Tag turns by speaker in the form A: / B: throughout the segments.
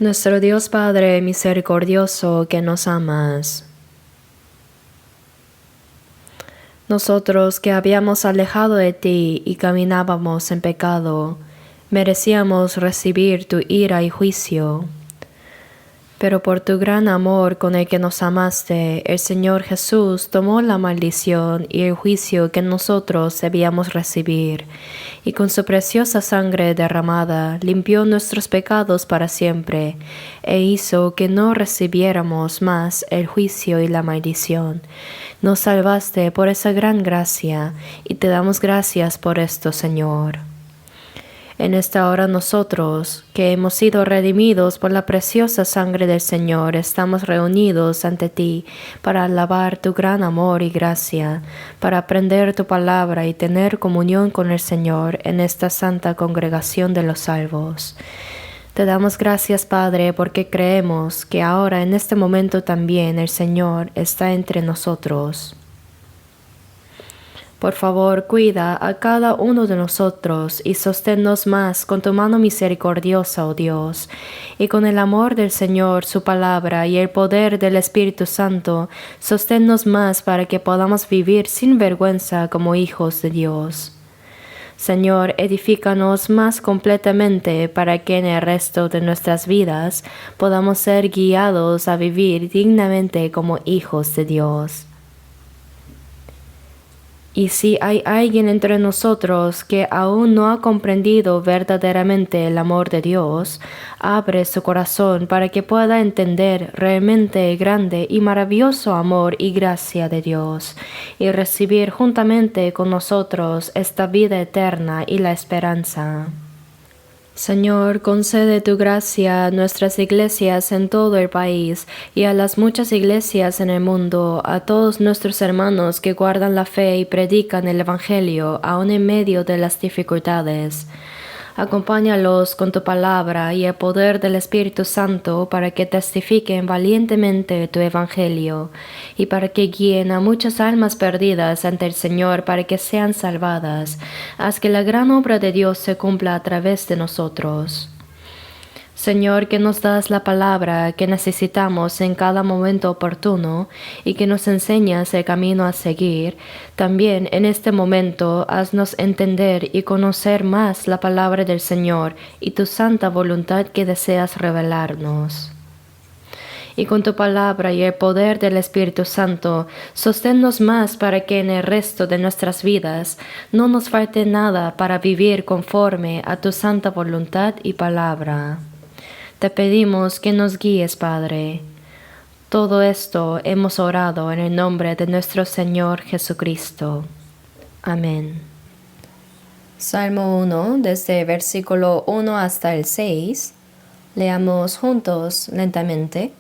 A: Nuestro Dios Padre misericordioso que nos amas, nosotros que habíamos alejado de ti y caminábamos en pecado, merecíamos recibir tu ira y juicio. Pero por tu gran amor con el que nos amaste, el Señor Jesús tomó la maldición y el juicio que nosotros debíamos recibir, y con su preciosa sangre derramada limpió nuestros pecados para siempre, e hizo que no recibiéramos más el juicio y la maldición. Nos salvaste por esa gran gracia, y te damos gracias por esto, Señor. En esta hora nosotros, que hemos sido redimidos por la preciosa sangre del Señor, estamos reunidos ante ti para alabar tu gran amor y gracia, para aprender tu palabra y tener comunión con el Señor en esta santa congregación de los salvos. Te damos gracias, Padre, porque creemos que ahora en este momento también el Señor está entre nosotros. Por favor, cuida a cada uno de nosotros y sosténnos más con tu mano misericordiosa, oh Dios, y con el amor del Señor, su palabra y el poder del Espíritu Santo, sosténnos más para que podamos vivir sin vergüenza como hijos de Dios. Señor, edifícanos más completamente para que en el resto de nuestras vidas podamos ser guiados a vivir dignamente como hijos de Dios. Y si hay alguien entre nosotros que aún no ha comprendido verdaderamente el amor de Dios, abre su corazón para que pueda entender realmente el grande y maravilloso amor y gracia de Dios, y recibir juntamente con nosotros esta vida eterna y la esperanza. Señor, concede tu gracia a nuestras iglesias en todo el país y a las muchas iglesias en el mundo, a todos nuestros hermanos que guardan la fe y predican el Evangelio aun en medio de las dificultades. Acompáñalos con tu palabra y el poder del Espíritu Santo para que testifiquen valientemente tu Evangelio y para que guíen a muchas almas perdidas ante el Señor para que sean salvadas. Haz que la gran obra de Dios se cumpla a través de nosotros. Señor, que nos das la palabra que necesitamos en cada momento oportuno y que nos enseñas el camino a seguir, también en este momento haznos entender y conocer más la palabra del Señor y tu santa voluntad que deseas revelarnos. Y con tu palabra y el poder del Espíritu Santo, sosténnos más para que en el resto de nuestras vidas no nos falte nada para vivir conforme a tu santa voluntad y palabra. Te pedimos que nos guíes, Padre. Todo esto hemos orado en el nombre de nuestro Señor Jesucristo. Amén. Salmo 1, desde versículo 1 hasta el 6. Leamos juntos lentamente.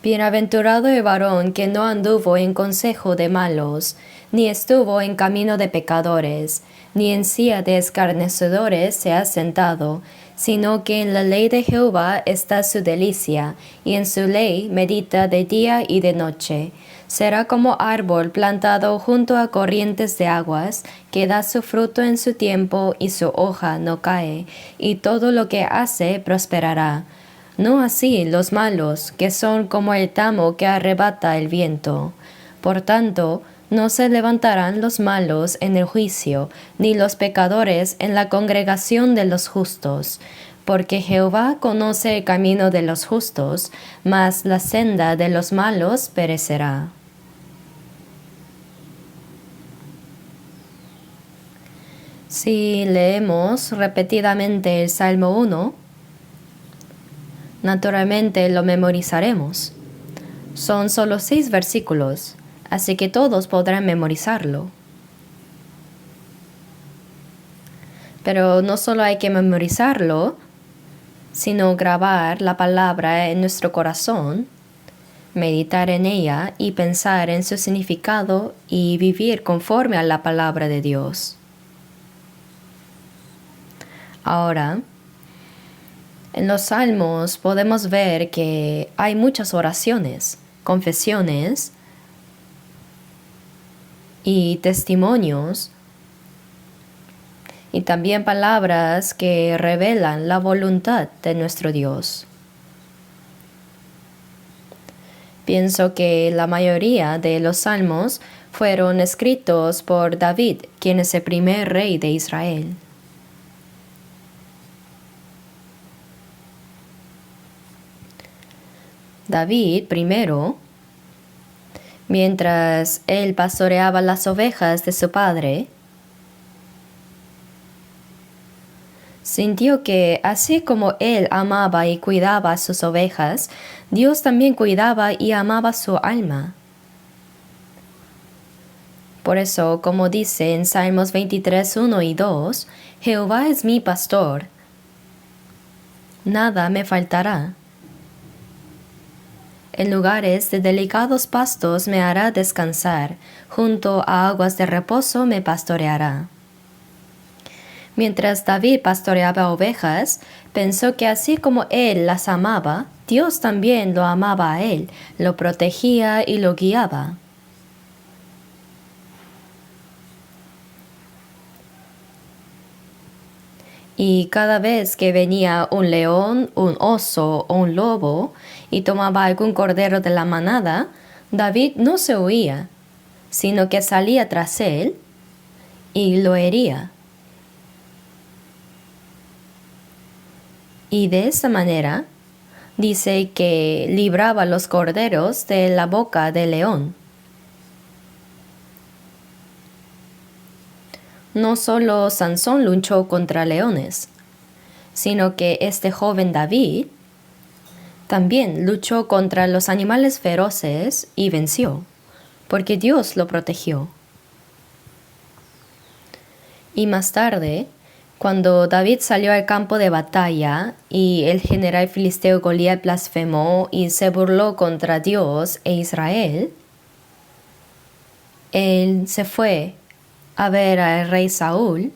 A: Bienaventurado el varón que no anduvo en consejo de malos, ni estuvo en camino de pecadores, ni en silla de escarnecedores se ha sentado, sino que en la ley de Jehová está su delicia, y en su ley medita de día y de noche. Será como árbol plantado junto a corrientes de aguas, que da su fruto en su tiempo y su hoja no cae, y todo lo que hace prosperará. No así los malos, que son como el tamo que arrebata el viento. Por tanto, no se levantarán los malos en el juicio, ni los pecadores en la congregación de los justos. Porque Jehová conoce el camino de los justos, mas la senda de los malos perecerá. Si leemos repetidamente el Salmo 1, naturalmente lo memorizaremos. Son solo 6 versículos, así que todos podrán memorizarlo. Pero no solo hay que memorizarlo, sino grabar la palabra en nuestro corazón, meditar en ella y pensar en su significado y vivir conforme a la palabra de Dios. Ahora, en los Salmos podemos ver que hay muchas oraciones, confesiones y testimonios, y también palabras que revelan la voluntad de nuestro Dios. Pienso que la mayoría de los salmos fueron escritos por David, quien es el primer rey de Israel. David, primero, mientras él pastoreaba las ovejas de su padre, sintió que así como él amaba y cuidaba a sus ovejas, Dios también cuidaba y amaba su alma. Por eso, como dice en Salmos 23, 1 y 2, Jehová es mi pastor, nada me faltará. En lugares de delicados pastos me hará descansar, junto a aguas de reposo me pastoreará. Mientras David pastoreaba ovejas, pensó que así como él las amaba, Dios también lo amaba a él, lo protegía y lo guiaba. Y cada vez que venía un león, un oso o un lobo y tomaba algún cordero de la manada, David no se huía, sino que salía tras él y lo hería. Y de esa manera, dice que libraba los corderos de la boca del león. No solo Sansón luchó contra leones, sino que este joven David también luchó contra los animales feroces y venció, porque Dios lo protegió. Y más tarde, cuando David salió al campo de batalla y el general filisteo Goliat blasfemó y se burló contra Dios e Israel, él se fue a ver al rey Saúl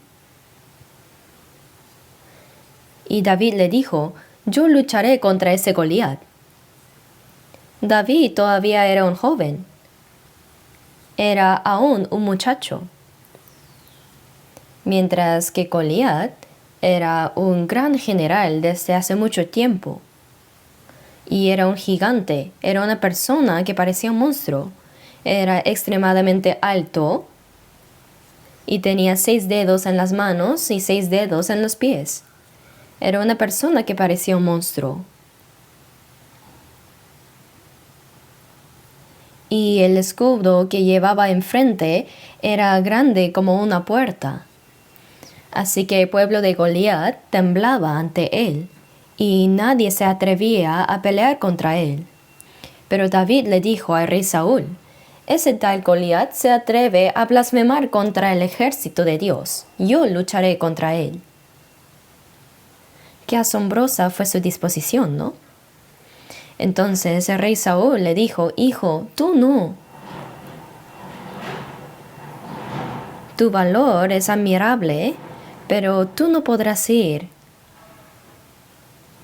A: y David le dijo: yo lucharé contra ese Goliat. David todavía era un joven, era aún un muchacho, mientras que Goliat era un gran general desde hace mucho tiempo y era un gigante, era una persona que parecía un monstruo, era extremadamente alto y tenía 6 dedos en las manos y 6 dedos en los pies. Era una persona que parecía un monstruo. Y el escudo que llevaba enfrente era grande como una puerta. Así que el pueblo de Goliat temblaba ante él, y nadie se atrevía a pelear contra él. Pero David le dijo al rey Saúl: ese tal Goliat se atreve a blasfemar contra el ejército de Dios. Yo lucharé contra él. Qué asombrosa fue su disposición, ¿no? Entonces el rey Saúl le dijo: hijo, tú no. Tu valor es admirable, pero tú no podrás ir.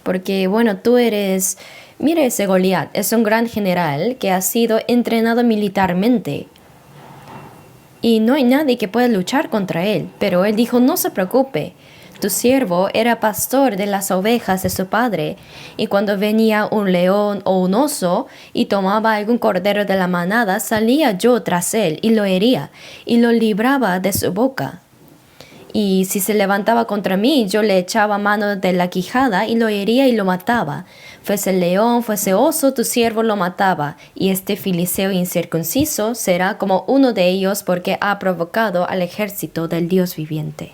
A: Porque, bueno, tú eres... Mira ese Goliat, es un gran general que ha sido entrenado militarmente. Y no hay nadie que pueda luchar contra él. Pero él dijo: no se preocupe. Tu siervo era pastor de las ovejas de su padre, y cuando venía un león o un oso y tomaba algún cordero de la manada, salía yo tras él y lo hería, y lo libraba de su boca. Y si se levantaba contra mí, yo le echaba mano de la quijada y lo hería y lo mataba. Fuese león, fuese oso, tu siervo lo mataba, y este filisteo incircunciso será como uno de ellos, porque ha provocado al ejército del Dios viviente.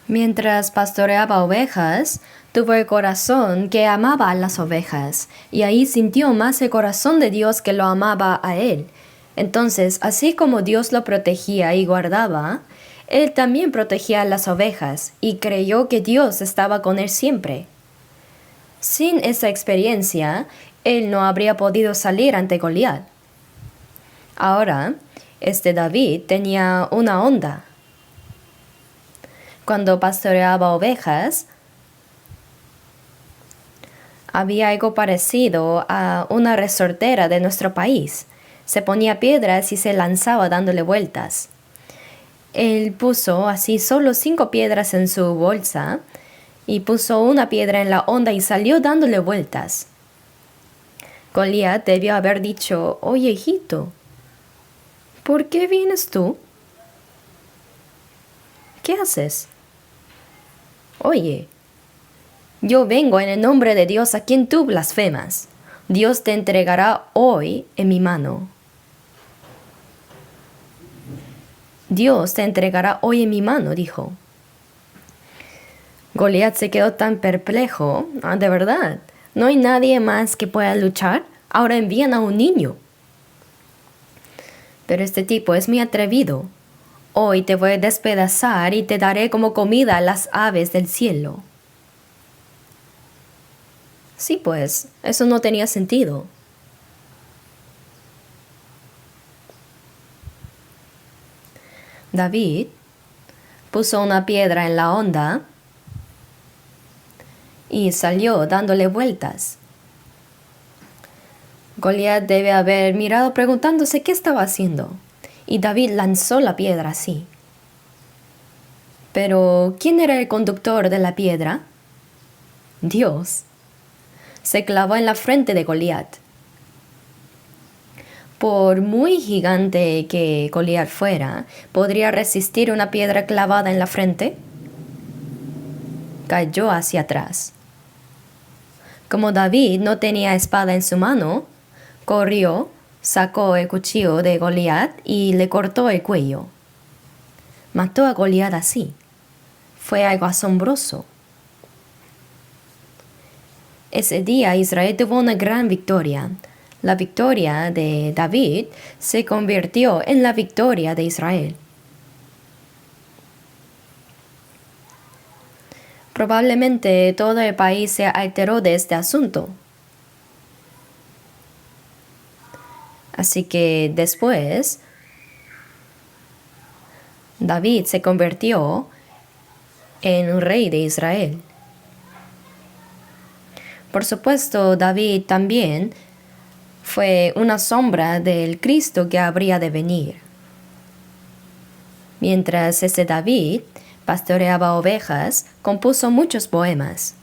A: Mientras pastoreaba ovejas, tuvo el corazón que amaba a las ovejas, y ahí sintió más el corazón de Dios que lo amaba a él. Entonces, así como Dios lo protegía y guardaba, él también protegía a las ovejas, y creyó que Dios estaba con él siempre. Sin esa experiencia, él no habría podido salir ante Goliat. Ahora, David tenía una onda. Cuando pastoreaba ovejas, había algo parecido a una resortera de nuestro país. Se ponía piedras y se lanzaba dándole vueltas. Él puso así solo 5 piedras en su bolsa y puso una piedra en la onda y salió dándole vueltas. Goliat debió haber dicho: «Oye, hijito, ¿por qué vienes tú? ¿Qué haces? Oye, yo vengo en el nombre de Dios a quien tú blasfemas. Dios te entregará hoy en mi mano». Dios te entregará hoy en mi mano, dijo. Goliat se quedó tan perplejo. De verdad, ¿no hay nadie más que pueda luchar? Ahora envían a un niño. Pero este tipo es muy atrevido. Hoy te voy a despedazar y te daré como comida a las aves del cielo. Sí, pues, eso no tenía sentido. David puso una piedra en la onda y salió dándole vueltas. Goliat debe haber mirado preguntándose qué estaba haciendo, y David lanzó la piedra así. Pero, ¿quién era el conductor de la piedra? Dios. Se clavó en la frente de Goliat. Por muy gigante que Goliat fuera, ¿podría resistir una piedra clavada en la frente? Cayó hacia atrás. Como David no tenía espada en su mano, corrió, sacó el cuchillo de Goliat y le cortó el cuello. Mató a Goliat así. Fue algo asombroso. Ese día Israel tuvo una gran victoria. La victoria de David se convirtió en la victoria de Israel. Probablemente todo el país se alteró de este asunto. Así que después, David se convirtió en un rey de Israel. Por supuesto, David también fue una sombra del Cristo que habría de venir. Mientras ese David pastoreaba ovejas, compuso muchos poemas.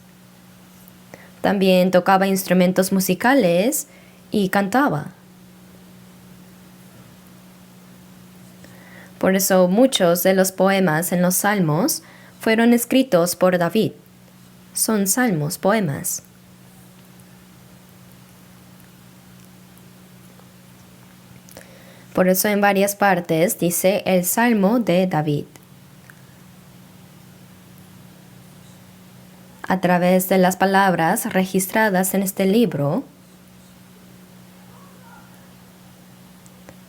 A: También tocaba instrumentos musicales y cantaba. Por eso muchos de los poemas en los Salmos fueron escritos por David. Son salmos, poemas. Por eso en varias partes dice el Salmo de David. A través de las palabras registradas en este libro,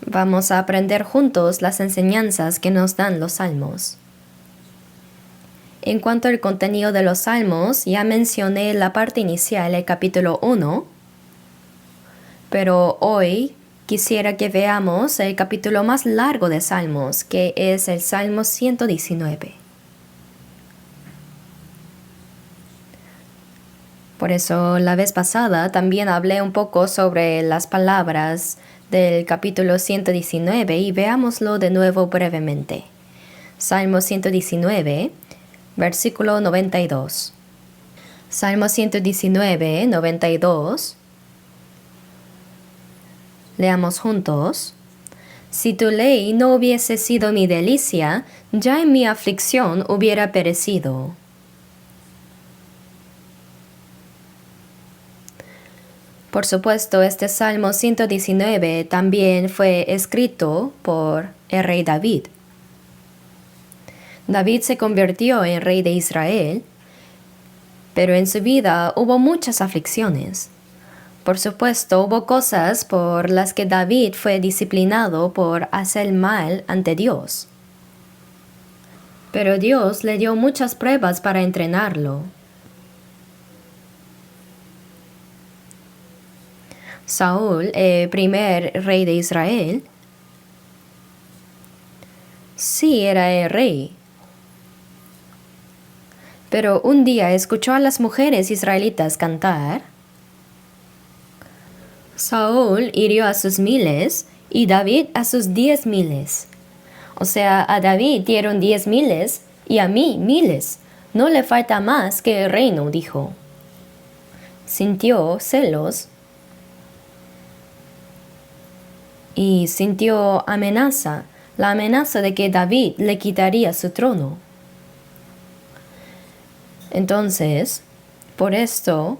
A: vamos a aprender juntos las enseñanzas que nos dan los salmos. En cuanto al contenido de los salmos, ya mencioné la parte inicial, el capítulo 1, pero hoy quisiera que veamos el capítulo más largo de Salmos, que es el Salmo 119. Por eso la vez pasada también hablé un poco sobre las palabras del capítulo 119 y veámoslo de nuevo brevemente. Salmo 119, versículo 92. Salmo 119, 92. Leamos juntos. Si tu ley no hubiese sido mi delicia, ya en mi aflicción hubiera perecido. Por supuesto, este Salmo 119 también fue escrito por el rey David. David se convirtió en rey de Israel, pero en su vida hubo muchas aflicciones. Por supuesto, hubo cosas por las que David fue disciplinado por hacer mal ante Dios. Pero Dios le dio muchas pruebas para entrenarlo. Saúl, el primer rey de Israel, sí era el rey. Pero un día escuchó a las mujeres israelitas cantar. Saúl hirió a sus miles y David a sus 10,000. O sea, a David dieron 10,000 y a mí 1,000. No le falta más que el reino, dijo. Sintió celos y sintió amenaza, la amenaza de que David le quitaría su trono. Entonces, por esto,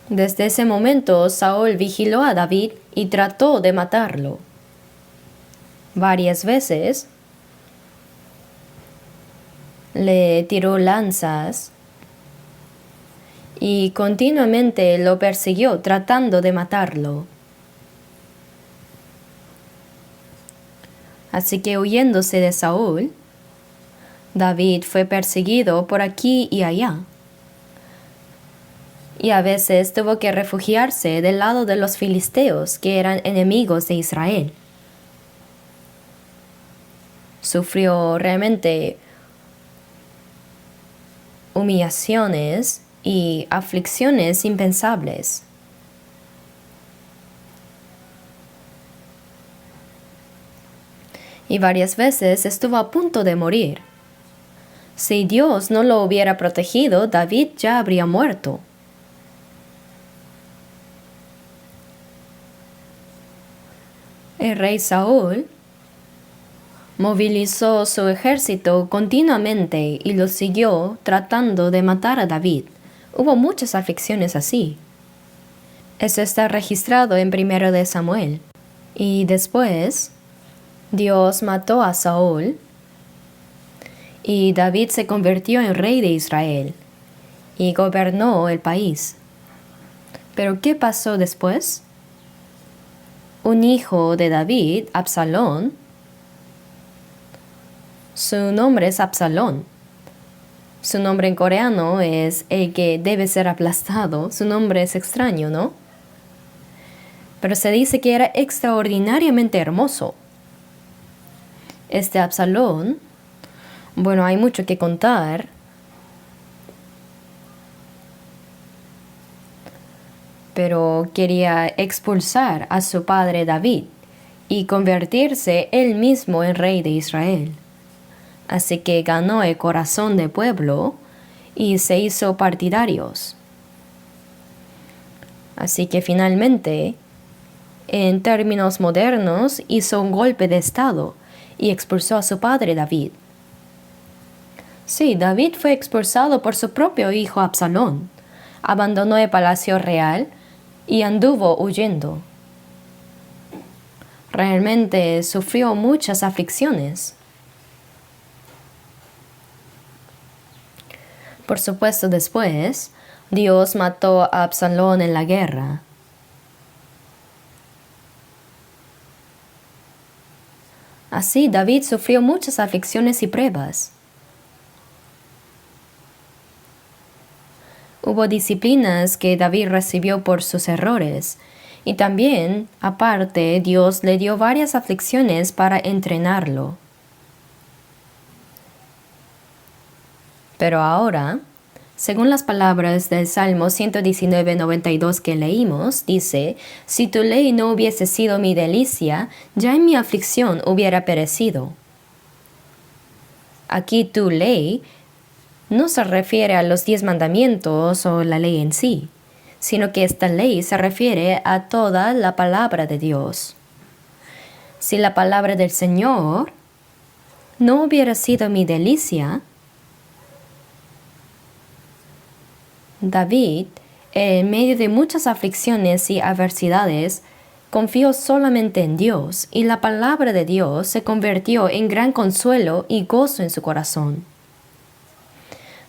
A: desde ese momento Saúl vigiló a David y trató de matarlo. Varias veces le tiró lanzas y continuamente lo persiguió tratando de matarlo. Así que huyéndose de Saúl, David fue perseguido por aquí y allá. Y a veces tuvo que refugiarse del lado de los filisteos, que eran enemigos de Israel. Sufrió realmente humillaciones y aflicciones impensables. Y varias veces estuvo a punto de morir. Si Dios no lo hubiera protegido, David ya habría muerto. El rey Saúl movilizó su ejército continuamente y lo siguió tratando de matar a David. Hubo muchas aflicciones así. Eso está registrado en 1 de Samuel. Y después, Dios mató a Saúl y David se convirtió en rey de Israel y gobernó el país. Pero ¿qué pasó después? Un hijo de David, Absalón, su nombre es Absalón. Su nombre en coreano es el que debe ser aplastado. Su nombre es extraño, ¿no? Pero se dice que era extraordinariamente hermoso. Este Absalón, bueno, hay mucho que contar. Pero quería expulsar a su padre David y convertirse él mismo en rey de Israel. Así que ganó el corazón del pueblo y se hizo partidarios. Así que finalmente, en términos modernos, hizo un golpe de estado y expulsó a su padre David. Sí, David fue expulsado por su propio hijo Absalón. Abandonó el palacio real y anduvo huyendo. Realmente sufrió muchas aflicciones. Por supuesto, después, Dios mató a Absalón en la guerra. Así, David sufrió muchas aflicciones y pruebas. Hubo disciplinas que David recibió por sus errores, y también, aparte, Dios le dio varias aflicciones para entrenarlo. Pero ahora, según las palabras del Salmo 119:92 que leímos, dice: «Si tu ley no hubiese sido mi delicia, ya en mi aflicción hubiera perecido». Aquí tu ley no se refiere a los 10 mandamientos o la ley en sí, sino que esta ley se refiere a toda la palabra de Dios. Si la palabra del Señor no hubiera sido mi delicia, David, en medio de muchas aflicciones y adversidades, confió solamente en Dios, y la palabra de Dios se convirtió en gran consuelo y gozo en su corazón.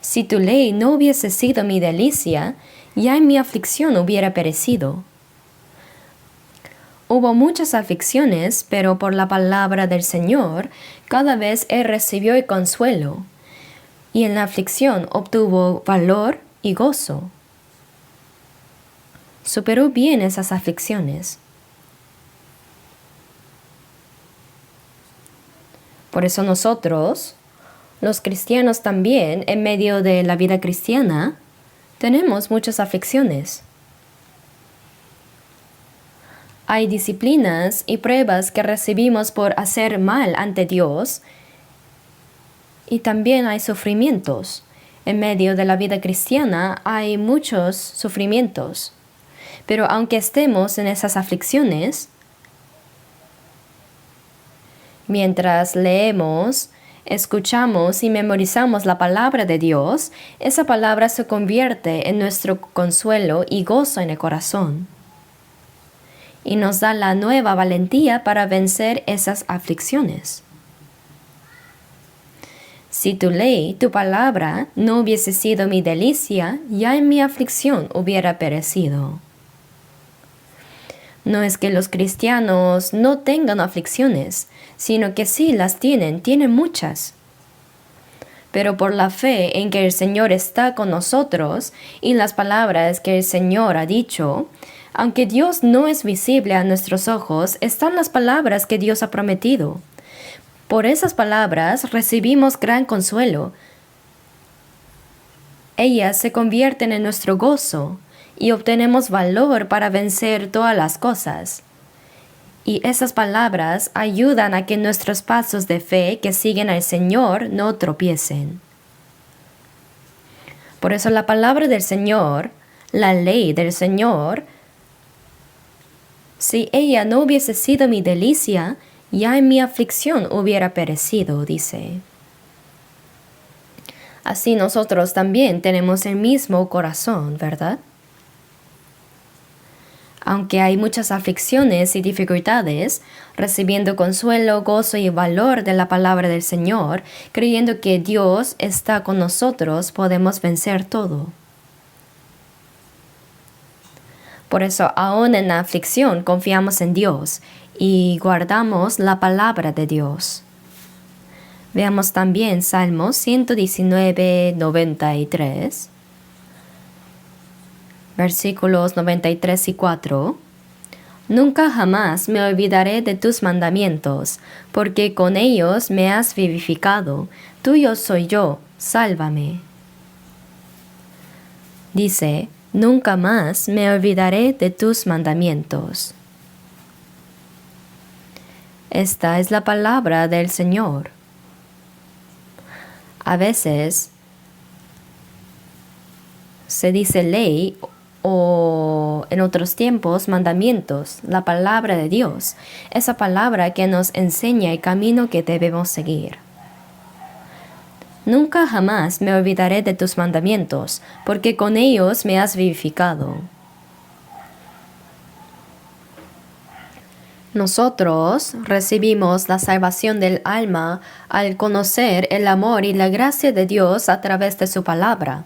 A: Si tu ley no hubiese sido mi delicia, ya en mi aflicción hubiera perecido. Hubo muchas aflicciones, pero por la palabra del Señor, cada vez él recibió el consuelo, y en la aflicción obtuvo valor y gozo. Superó bien esas aflicciones. Por eso nosotros, los cristianos también, en medio de la vida cristiana, tenemos muchas aflicciones. Hay disciplinas y pruebas que recibimos por hacer mal ante Dios, y también hay sufrimientos. En medio de la vida cristiana hay muchos sufrimientos. Pero aunque estemos en esas aflicciones, mientras leemos, escuchamos y memorizamos la palabra de Dios, esa palabra se convierte en nuestro consuelo y gozo en el corazón. Y nos da la nueva valentía para vencer esas aflicciones. Si tu ley, tu palabra, no hubiese sido mi delicia, ya en mi aflicción hubiera perecido. No es que los cristianos no tengan aflicciones, sino que sí las tienen muchas. Pero por la fe en que el Señor está con nosotros y las palabras que el Señor ha dicho, aunque Dios no es visible a nuestros ojos, están las palabras que Dios ha prometido. Por esas palabras recibimos gran consuelo. Ellas se convierten en nuestro gozo y obtenemos valor para vencer todas las cosas. Y esas palabras ayudan a que nuestros pasos de fe que siguen al Señor no tropiecen. Por eso la palabra del Señor, la ley del Señor, si ella no hubiese sido mi delicia, ya en mi aflicción hubiera perecido, dice. Así nosotros también tenemos el mismo corazón, ¿verdad? Aunque hay muchas aflicciones y dificultades, recibiendo consuelo, gozo y valor de la palabra del Señor, creyendo que Dios está con nosotros, podemos vencer todo. Por eso, aún en la aflicción, confiamos en Dios y guardamos la palabra de Dios. Veamos también Salmos 119, 93. Versículos 93 y 4. Nunca jamás me olvidaré de tus mandamientos, porque con ellos me has vivificado. Tuyo soy yo, sálvame. Dice, nunca más me olvidaré de tus mandamientos. Esta es la palabra del Señor. A veces se dice ley o en otros tiempos mandamientos, la palabra de Dios, esa palabra que nos enseña el camino que debemos seguir. Nunca jamás me olvidaré de tus mandamientos, porque con ellos me has vivificado. Nosotros recibimos la salvación del alma al conocer el amor y la gracia de Dios a través de su palabra.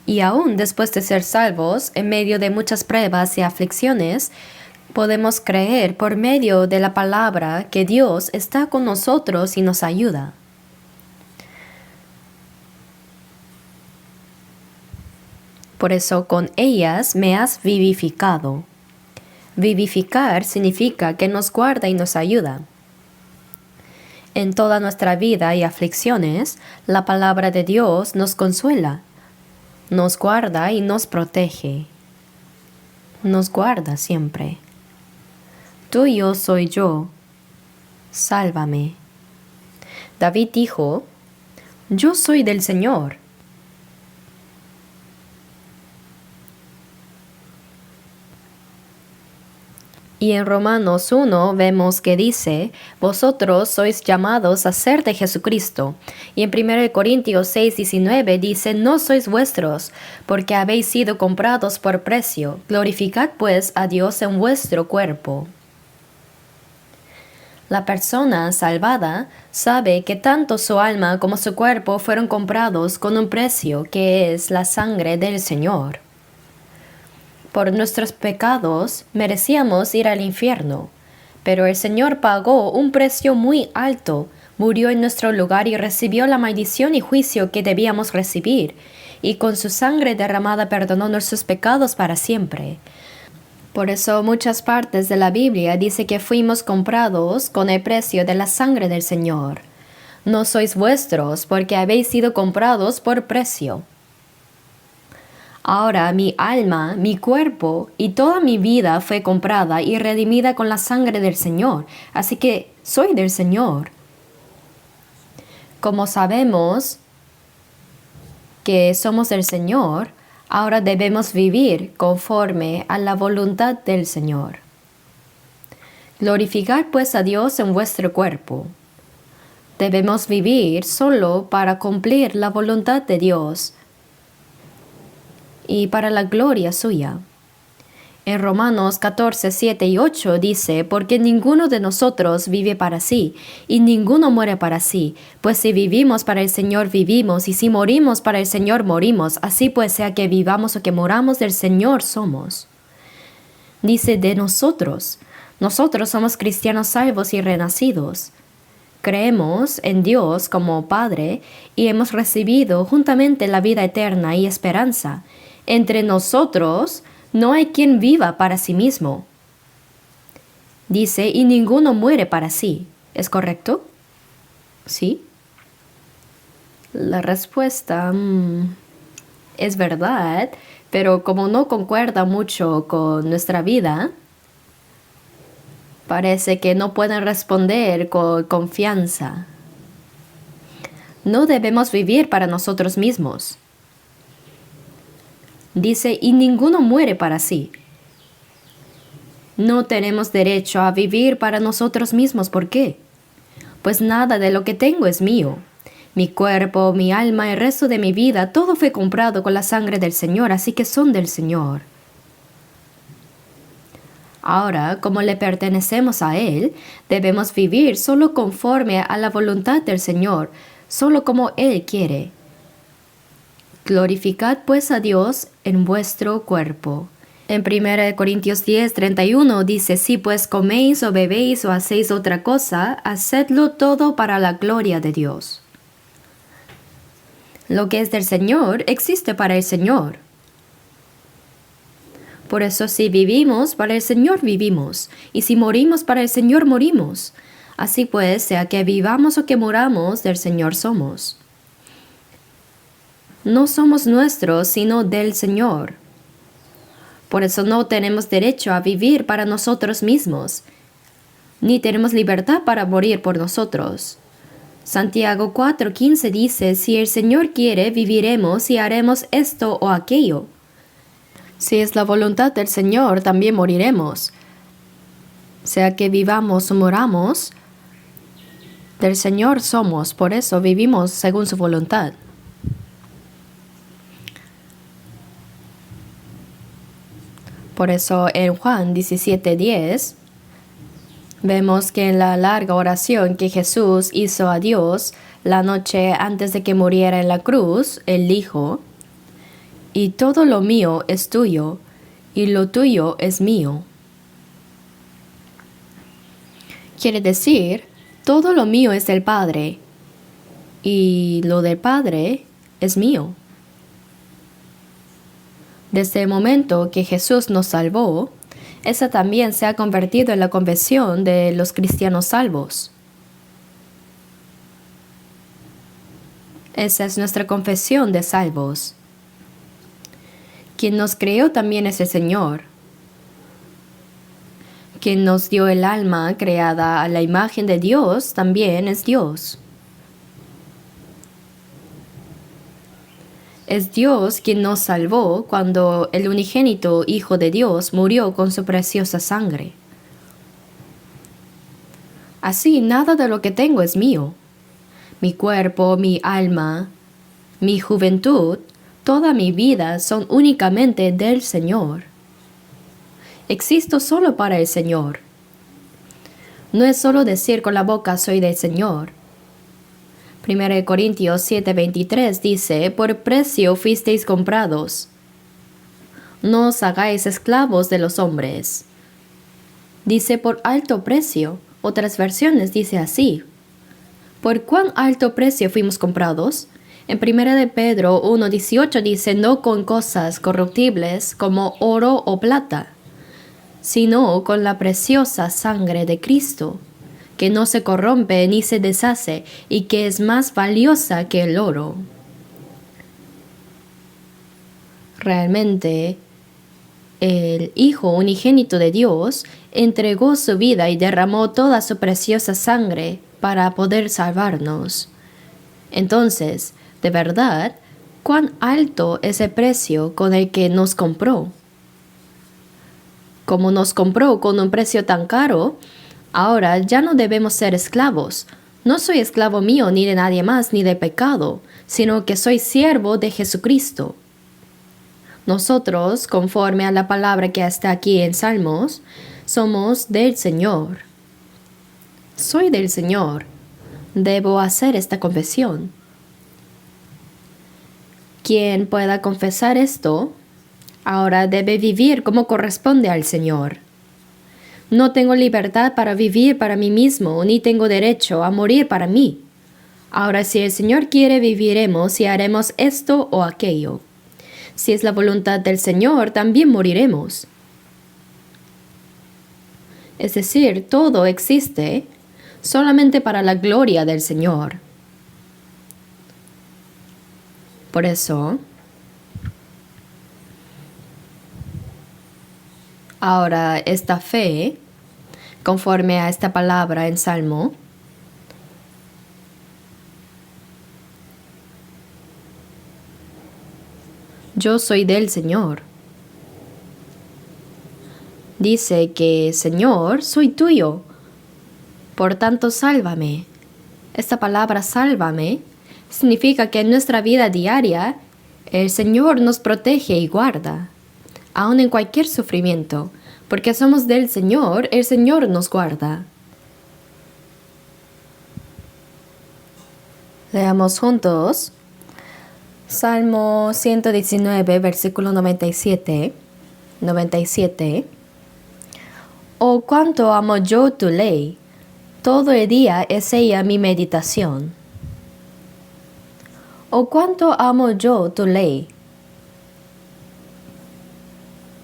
A: Y aún después de ser salvos, en medio de muchas pruebas y aflicciones, podemos creer por medio de la palabra que Dios está con nosotros y nos ayuda. Por eso con ellas me has vivificado. Vivificar significa que nos guarda y nos ayuda. En toda nuestra vida y aflicciones, la palabra de Dios nos consuela, nos guarda y nos protege. Nos guarda siempre. Tuyo soy yo, sálvame. David dijo, yo soy del Señor. Y en Romanos 1 vemos que dice, vosotros sois llamados a ser de Jesucristo. Y en 1 Corintios 6, 19 dice, no sois vuestros, porque habéis sido comprados por precio. Glorificad pues a Dios en vuestro cuerpo. La persona salvada sabe que tanto su alma como su cuerpo fueron comprados con un precio, que es la sangre del Señor. Por nuestros pecados merecíamos ir al infierno, pero el Señor pagó un precio muy alto, murió en nuestro lugar y recibió la maldición y juicio que debíamos recibir, y con su sangre derramada perdonó nuestros pecados para siempre. Por eso muchas partes de la Biblia dice que fuimos comprados con el precio de la sangre del Señor. No sois vuestros, porque habéis sido comprados por precio.
B: Ahora mi alma, mi cuerpo y toda mi vida fue comprada y redimida con la sangre del Señor. Así que soy del Señor. Como sabemos que somos del Señor, ahora debemos vivir conforme a la voluntad del Señor. Glorificad pues a Dios en vuestro cuerpo. Debemos vivir solo para cumplir la voluntad de Dios y para la gloria suya. En Romanos 14, 7 y 8 dice, porque ninguno de nosotros vive para sí, y ninguno muere para sí, pues si vivimos para el Señor vivimos, y si morimos para el Señor morimos, así pues sea que vivamos o que moramos del Señor somos. Dice de nosotros. Nosotros somos cristianos salvos y renacidos. Creemos en Dios como Padre y hemos recibido juntamente la vida eterna y esperanza. Entre nosotros no hay quien viva para sí mismo. Dice, y ninguno muere para sí. ¿Es correcto? ¿Sí? La respuesta es verdad, pero como no concuerda mucho con nuestra vida, parece que no pueden responder con confianza. No debemos vivir para nosotros mismos. Dice, y ninguno muere para sí. No tenemos derecho a vivir para nosotros mismos. ¿Por qué? Pues nada de lo que tengo es mío. Mi cuerpo, mi alma, el resto de mi vida, todo fue comprado con la sangre del Señor, así que son del Señor. Ahora, como le pertenecemos a Él, debemos vivir solo conforme a la voluntad del Señor, solo como Él quiere. Glorificad pues a Dios en vuestro cuerpo. En 1 Corintios 10, 31 dice, si pues coméis o bebéis o hacéis otra cosa, hacedlo todo para la gloria de Dios. Lo que es del Señor existe para el Señor. Por eso si vivimos, para el Señor vivimos, y si morimos, para el Señor morimos. Así pues, sea que vivamos o que moramos, del Señor somos. No somos nuestros, sino del Señor. Por eso no tenemos derecho a vivir para nosotros mismos, ni tenemos libertad para morir por nosotros. Santiago 4:15 dice, si el Señor quiere, viviremos y haremos esto o aquello. Si es la voluntad del Señor, también moriremos. Sea que vivamos o moramos, del Señor somos, por eso vivimos según su voluntad. Por eso en Juan 17:10 vemos que en la larga oración que Jesús hizo a Dios la noche antes de que muriera en la cruz, Él dijo, y todo lo mío es tuyo, y lo tuyo es mío. Quiere decir, todo lo mío es del Padre, y lo del Padre es mío. Desde el momento que Jesús nos salvó, esa también se ha convertido en la confesión de los cristianos salvos. Esa es nuestra confesión de salvos. Quien nos creó también es el Señor. Quien nos dio el alma creada a la imagen de Dios también es Dios. Es Dios quien nos salvó cuando el unigénito Hijo de Dios murió con su preciosa sangre. Así, nada de lo que tengo es mío. Mi cuerpo, mi alma, mi juventud, toda mi vida son únicamente del Señor. Existo solo para el Señor. No es solo decir con la boca soy del Señor. 1 Corintios 7:23 dice, por precio fuisteis comprados. No os hagáis esclavos de los hombres. Dice por alto precio. Otras versiones dice así. ¿Por cuán alto precio fuimos comprados? En 1 de Pedro 1:18 dice, no con cosas corruptibles como oro o plata, sino con la preciosa sangre de Cristo, que no se corrompe ni se deshace, y que es más valiosa que el oro. Realmente, el Hijo unigénito de Dios entregó su vida y derramó toda su preciosa sangre para poder salvarnos. Entonces, de verdad, ¿cuán alto es el precio con el que nos compró? Como nos compró con un precio tan caro, ahora ya no debemos ser esclavos. No soy esclavo mío ni de nadie más ni de pecado, sino que soy siervo de Jesucristo. Nosotros, conforme a la palabra que está aquí en Salmos, somos del Señor. Soy del Señor. Debo hacer esta confesión. Quien pueda confesar esto, ahora debe vivir como corresponde al Señor. No tengo libertad para vivir para mí mismo, ni tengo derecho a morir para mí. Ahora, si el Señor quiere, viviremos y haremos esto o aquello. Si es la voluntad del Señor, también moriremos. Es decir, todo existe solamente para la gloria del Señor. Por eso, ahora esta fe, conforme a esta palabra en Salmo, yo soy del Señor. Dice que, Señor, soy tuyo. Por tanto, sálvame. Esta palabra sálvame significa que en nuestra vida diaria el Señor nos protege y guarda, aun en cualquier sufrimiento, porque somos del Señor, el Señor nos guarda. Leamos juntos Salmo 119, versículo 97. Oh, cuánto amo yo tu ley, todo el día es ella mi meditación. Oh, cuánto amo yo tu ley,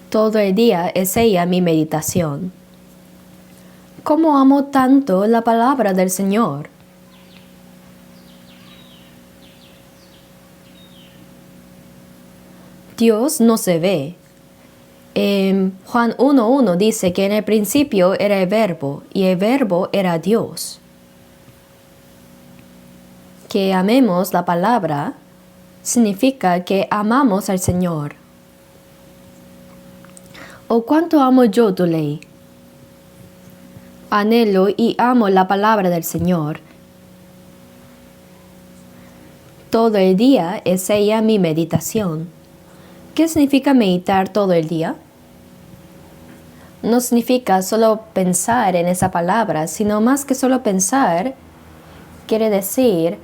B: todo el día es ella mi meditación. ¿Cómo amo tanto la palabra del Señor? Dios no se ve. Juan 1:1 dice que en el principio era el Verbo, y el Verbo era Dios. Que amemos la palabra significa que amamos al Señor. Oh, cuánto amo yo tu ley. Anhelo y amo la palabra del Señor. Todo el día es ella mi meditación. ¿Qué significa meditar todo el día? No significa solo pensar en esa palabra, sino más que solo pensar, quiere decir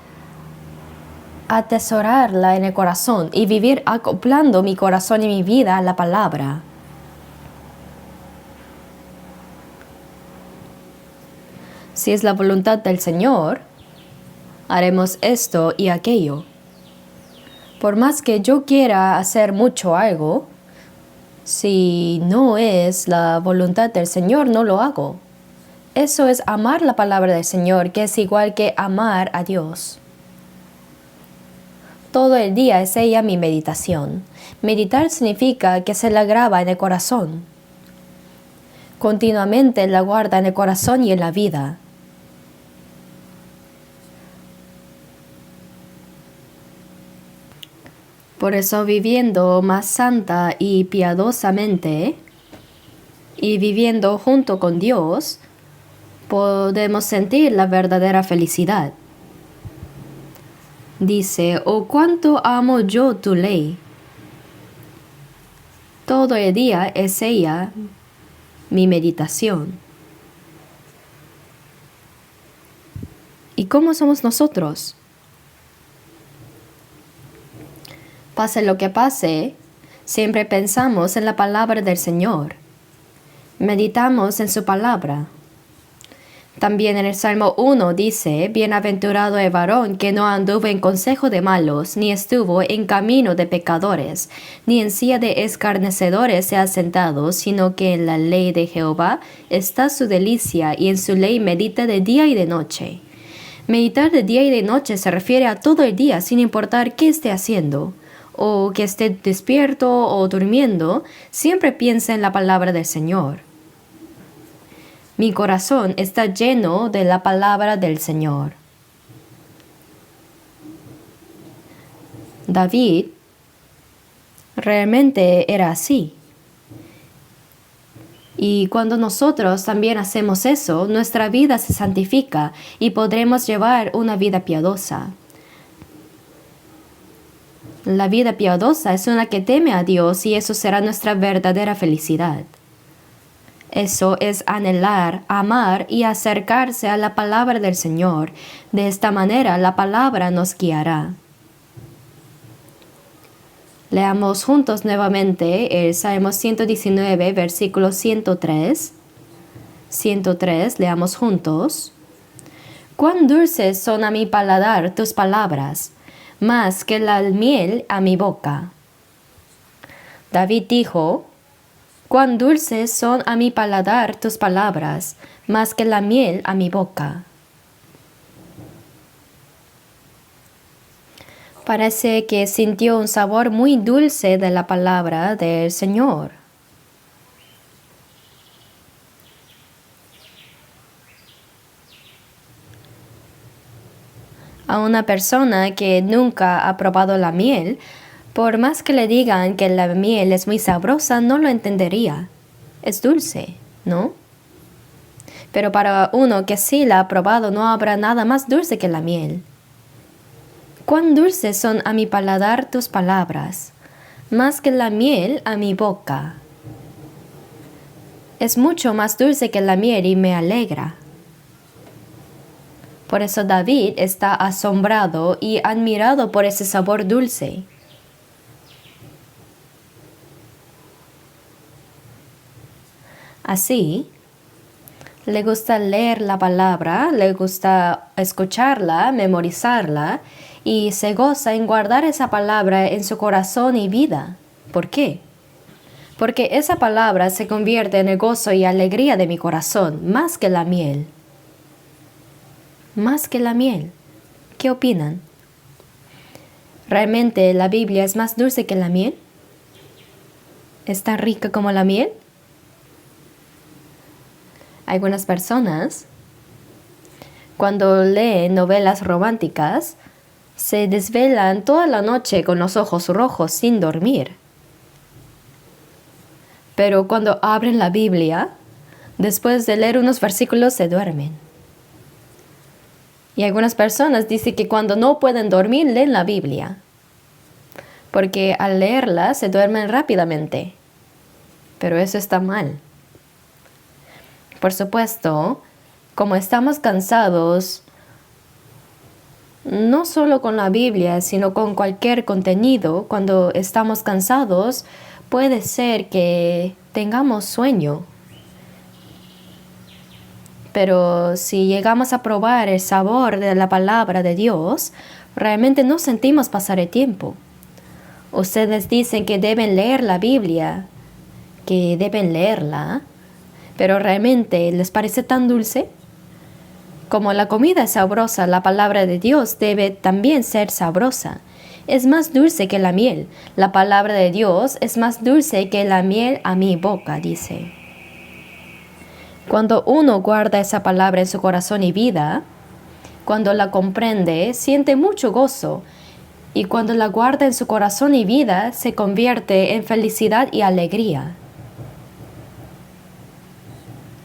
B: atesorarla en el corazón y vivir acoplando mi corazón y mi vida a la palabra. Si es la voluntad del Señor, haremos esto y aquello. Por más que yo quiera hacer mucho algo, si no es la voluntad del Señor, no lo hago. Eso es amar la palabra del Señor, que es igual que amar a Dios. Todo el día es ella mi meditación. Meditar significa que se la graba en el corazón. Continuamente la guarda en el corazón y en la vida. Por eso, viviendo más santa y piadosamente y viviendo junto con Dios, podemos sentir la verdadera felicidad. Dice, oh, cuánto amo yo tu ley. Todo el día es ella mi meditación. ¿Y cómo somos nosotros? Pase lo que pase, siempre pensamos en la palabra del Señor. Meditamos en su palabra. También en el Salmo 1 dice, bienaventurado el varón que no anduvo en consejo de malos, ni estuvo en camino de pecadores, ni en silla de escarnecedores se ha sentado, sino que en la ley de Jehová está su delicia, y en su ley medita de día y de noche. Meditar de día y de noche se refiere a todo el día, sin importar qué esté haciendo. o que esté despierto o durmiendo, siempre piensa en la palabra del Señor. Mi corazón está lleno de la palabra del Señor. David realmente era así. Y cuando nosotros también hacemos eso, nuestra vida se santifica y podremos llevar una vida piadosa. La vida piadosa es una que teme a Dios y eso será nuestra verdadera felicidad. Eso es anhelar, amar y acercarse a la palabra del Señor. De esta manera la palabra nos guiará. Leamos juntos nuevamente el Salmo 119, versículo 103. 103, leamos juntos. Cuán dulces son a mi paladar tus palabras, más que la miel a mi boca. David dijo, cuán dulces son a mi paladar tus palabras, más que la miel a mi boca. Parece que sintió un sabor muy dulce de la palabra del Señor. A una persona que nunca ha probado la miel, por más que le digan que la miel es muy sabrosa, no lo entendería. Es dulce, ¿no? Pero para uno que sí la ha probado, no habrá nada más dulce que la miel. Cuán dulces son a mi paladar tus palabras, más que la miel a mi boca. Es mucho más dulce que la miel y me alegra. Por eso David está asombrado y admirado por ese sabor dulce. Así, le gusta leer la palabra, le gusta escucharla, memorizarla y se goza en guardar esa palabra en su corazón y vida. ¿Por qué? Porque esa palabra se convierte en el gozo y alegría de mi corazón, más que la miel. Más que la miel. ¿Qué opinan? ¿Realmente la Biblia es más dulce que la miel? ¿Es tan rica como la miel? Algunas personas, cuando leen novelas románticas, se desvelan toda la noche con los ojos rojos sin dormir. Pero cuando abren la Biblia, después de leer unos versículos se duermen. Y algunas personas dicen que cuando no pueden dormir leen la Biblia, porque al leerla se duermen rápidamente. Pero eso está mal. Por supuesto, como estamos cansados, no solo con la Biblia, sino con cualquier contenido, cuando estamos cansados, puede ser que tengamos sueño. Pero si llegamos a probar el sabor de la palabra de Dios, realmente no sentimos pasar el tiempo. Ustedes dicen que deben leer la Biblia, que deben leerla, pero realmente ¿les parece tan dulce? Como la comida es sabrosa, la palabra de Dios debe también ser sabrosa. Es más dulce que la miel. La palabra de Dios es más dulce que la miel a mi boca, dice. Cuando uno guarda esa palabra en su corazón y vida, cuando la comprende, siente mucho gozo. Y cuando la guarda en su corazón y vida, se convierte en felicidad y alegría.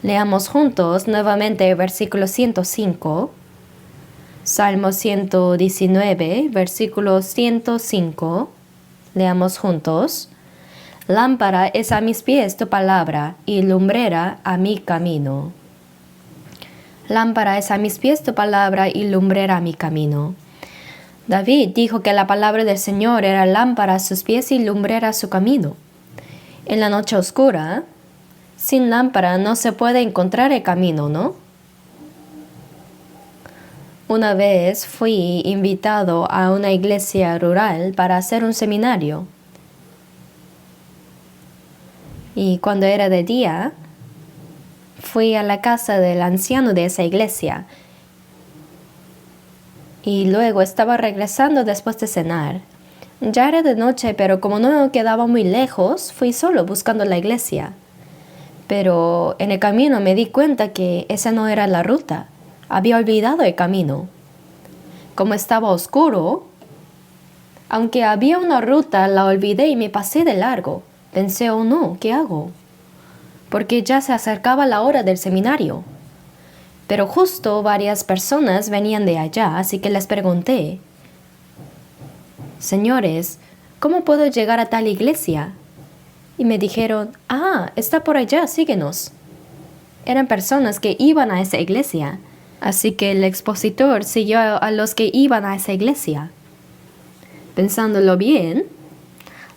B: Leamos juntos nuevamente el versículo 105. Salmo 119, versículo 105. Leamos juntos. Lámpara es a mis pies tu palabra y lumbrera a mi camino. Lámpara es a mis pies tu palabra y lumbrera a mi camino. David dijo que la palabra del Señor era lámpara a sus pies y lumbrera a su camino. En la noche oscura, sin lámpara no se puede encontrar el camino, ¿no? Una vez fui invitado a una iglesia rural para hacer un seminario. Y cuando era de día, fui a la casa del anciano de esa iglesia. Y luego estaba regresando después de cenar. Ya era de noche, pero como no quedaba muy lejos, fui solo buscando la iglesia. Pero en el camino me di cuenta que esa no era la ruta. Había olvidado el camino. Como estaba oscuro, aunque había una ruta, la olvidé y me pasé de largo. Pensé, oh no, ¿qué hago? Porque ya se acercaba la hora del seminario. Pero justo varias personas venían de allá, así que les pregunté, señores, ¿cómo puedo llegar a tal iglesia? Y me dijeron, está por allá, síguenos. Eran personas que iban a esa iglesia, así que el expositor siguió a los que iban a esa iglesia. Pensándolo bien,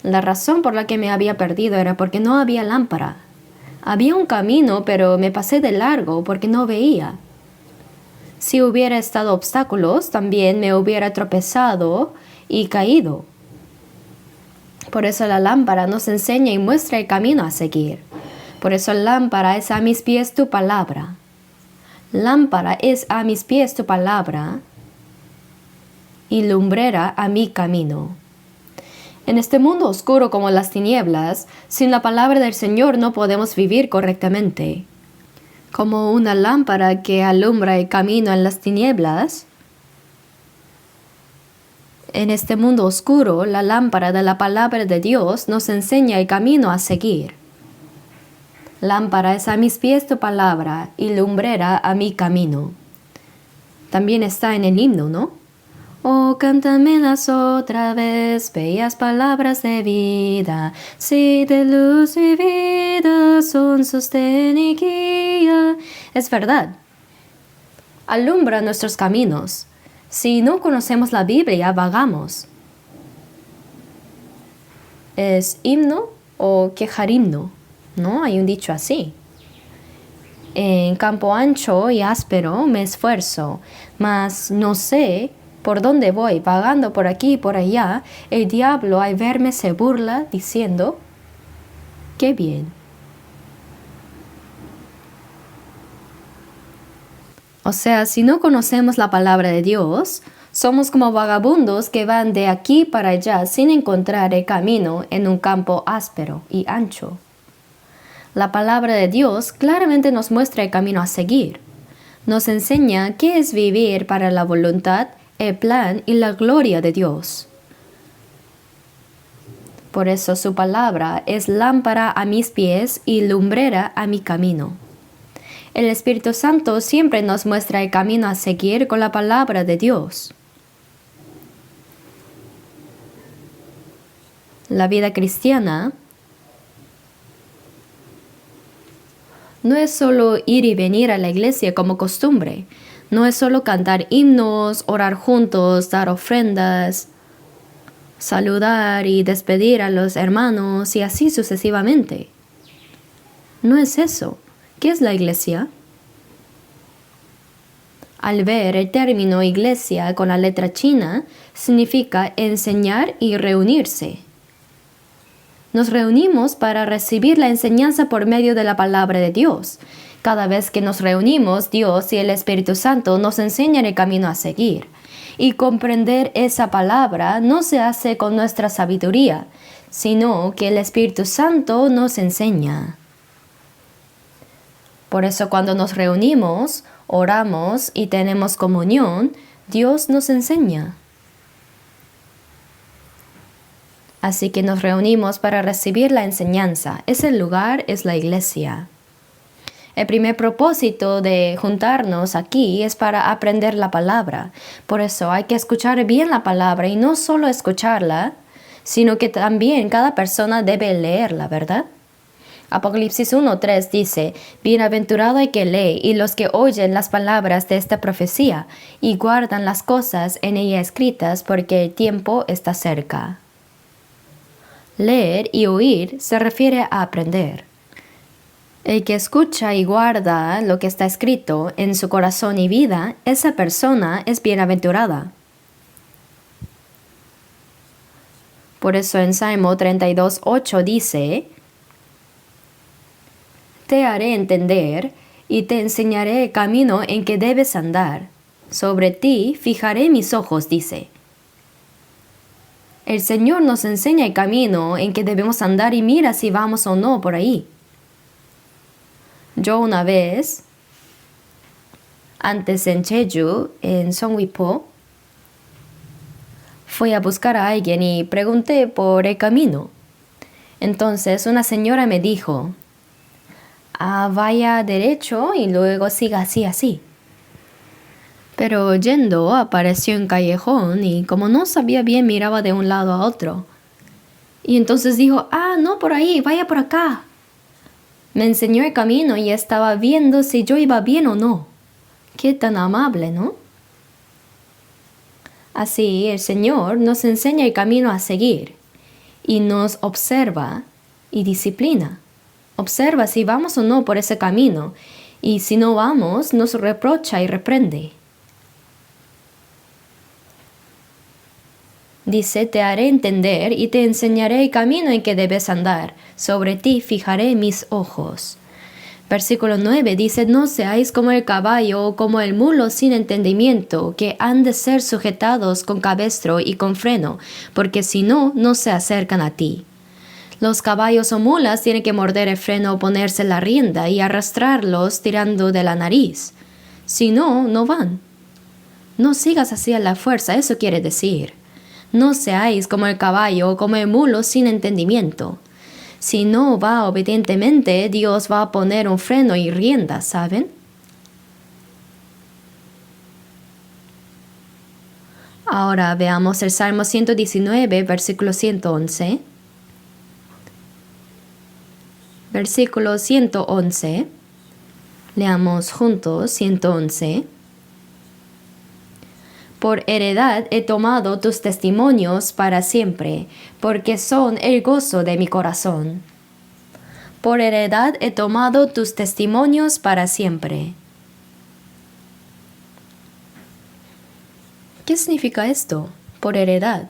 B: la razón por la que me había perdido era porque no había lámpara. Había un camino, pero me pasé de largo porque no veía. Si hubiera estado obstáculos, también me hubiera tropezado y caído. Por eso la lámpara nos enseña y muestra el camino a seguir. Por eso lámpara es a mis pies tu palabra. Lámpara es a mis pies tu palabra y lumbrera a mi camino. En este mundo oscuro como las tinieblas, sin la palabra del Señor no podemos vivir correctamente. Como una lámpara que alumbra el camino en las tinieblas, en este mundo oscuro, la lámpara de la palabra de Dios nos enseña el camino a seguir. Lámpara es a mis pies tu palabra y lumbrera a mi camino. También está en el himno, ¿no? Oh, cántamelas otra vez, bellas palabras de vida, sí, de luz y vida, son sostén y guía. Es verdad. Alumbra nuestros caminos. Si no conocemos la Biblia, vagamos. ¿Es himno o quejar himno? No, hay un dicho así. En campo ancho y áspero me esfuerzo, mas no sé por dónde voy, vagando por aquí y por allá. El diablo al verme se burla, diciendo, ¡qué bien! O sea, si no conocemos la palabra de Dios, somos como vagabundos que van de aquí para allá sin encontrar el camino en un campo áspero y ancho. La palabra de Dios claramente nos muestra el camino a seguir. Nos enseña qué es vivir para la voluntad, el plan y la gloria de Dios. Por eso su palabra es lámpara a mis pies y lumbrera a mi camino. El Espíritu Santo siempre nos muestra el camino a seguir con la palabra de Dios. La vida cristiana no es solo ir y venir a la iglesia como costumbre. No es solo cantar himnos, orar juntos, dar ofrendas, saludar y despedir a los hermanos y así sucesivamente. No es eso. ¿Qué es la iglesia? Al ver el término iglesia con la letra china, significa enseñar y reunirse. Nos reunimos para recibir la enseñanza por medio de la palabra de Dios. Cada vez que nos reunimos, Dios y el Espíritu Santo nos enseñan el camino a seguir. Y comprender esa palabra no se hace con nuestra sabiduría, sino que el Espíritu Santo nos enseña. Por eso cuando nos reunimos, oramos y tenemos comunión, Dios nos enseña. Así que nos reunimos para recibir la enseñanza. Ese lugar es la iglesia. El primer propósito de juntarnos aquí es para aprender la palabra. Por eso hay que escuchar bien la palabra y no solo escucharla, sino que también cada persona debe leerla, ¿verdad? Apocalipsis 1:3 dice, bienaventurado el que lee y los que oyen las palabras de esta profecía y guardan las cosas en ella escritas porque el tiempo está cerca. Leer y oír se refiere a aprender. El que escucha y guarda lo que está escrito en su corazón y vida, esa persona es bienaventurada. Por eso en Salmo 32:8 dice, te haré entender y te enseñaré el camino en que debes andar. Sobre ti fijaré mis ojos, dice. El Señor nos enseña el camino en que debemos andar y mira si vamos o no por ahí. Yo una vez, antes en Jeju, en Songwipo, fui a buscar a alguien y pregunté por el camino. Entonces una señora me dijo, vaya derecho y luego siga así. Pero yendo apareció un callejón y como no sabía bien miraba de un lado a otro. Y entonces dijo, no por ahí, vaya por acá. Me enseñó el camino y estaba viendo si yo iba bien o no. Qué tan amable, ¿no? Así el Señor nos enseña el camino a seguir y nos observa y disciplina. Observa si vamos o no por ese camino y si no vamos nos reprocha y reprende. Dice, te haré entender y te enseñaré el camino en que debes andar. Sobre ti fijaré mis ojos. Versículo 9 dice, no seáis como el caballo o como el mulo sin entendimiento, que han de ser sujetados con cabestro y con freno, porque si no, no se acercan a ti. Los caballos o mulas tienen que morder el freno o ponerse la rienda y arrastrarlos tirando de la nariz. Si no, no van. No sigas así a la fuerza, eso quiere decir. No seáis como el caballo o como el mulo sin entendimiento. Si no va obedientemente, Dios va a poner un freno y rienda, ¿saben? Ahora veamos el Salmo 119, versículo 111. Versículo 111. Leamos juntos 111. Por heredad he tomado tus testimonios para siempre, porque son el gozo de mi corazón. Por heredad he tomado tus testimonios para siempre. ¿Qué significa esto? Por heredad.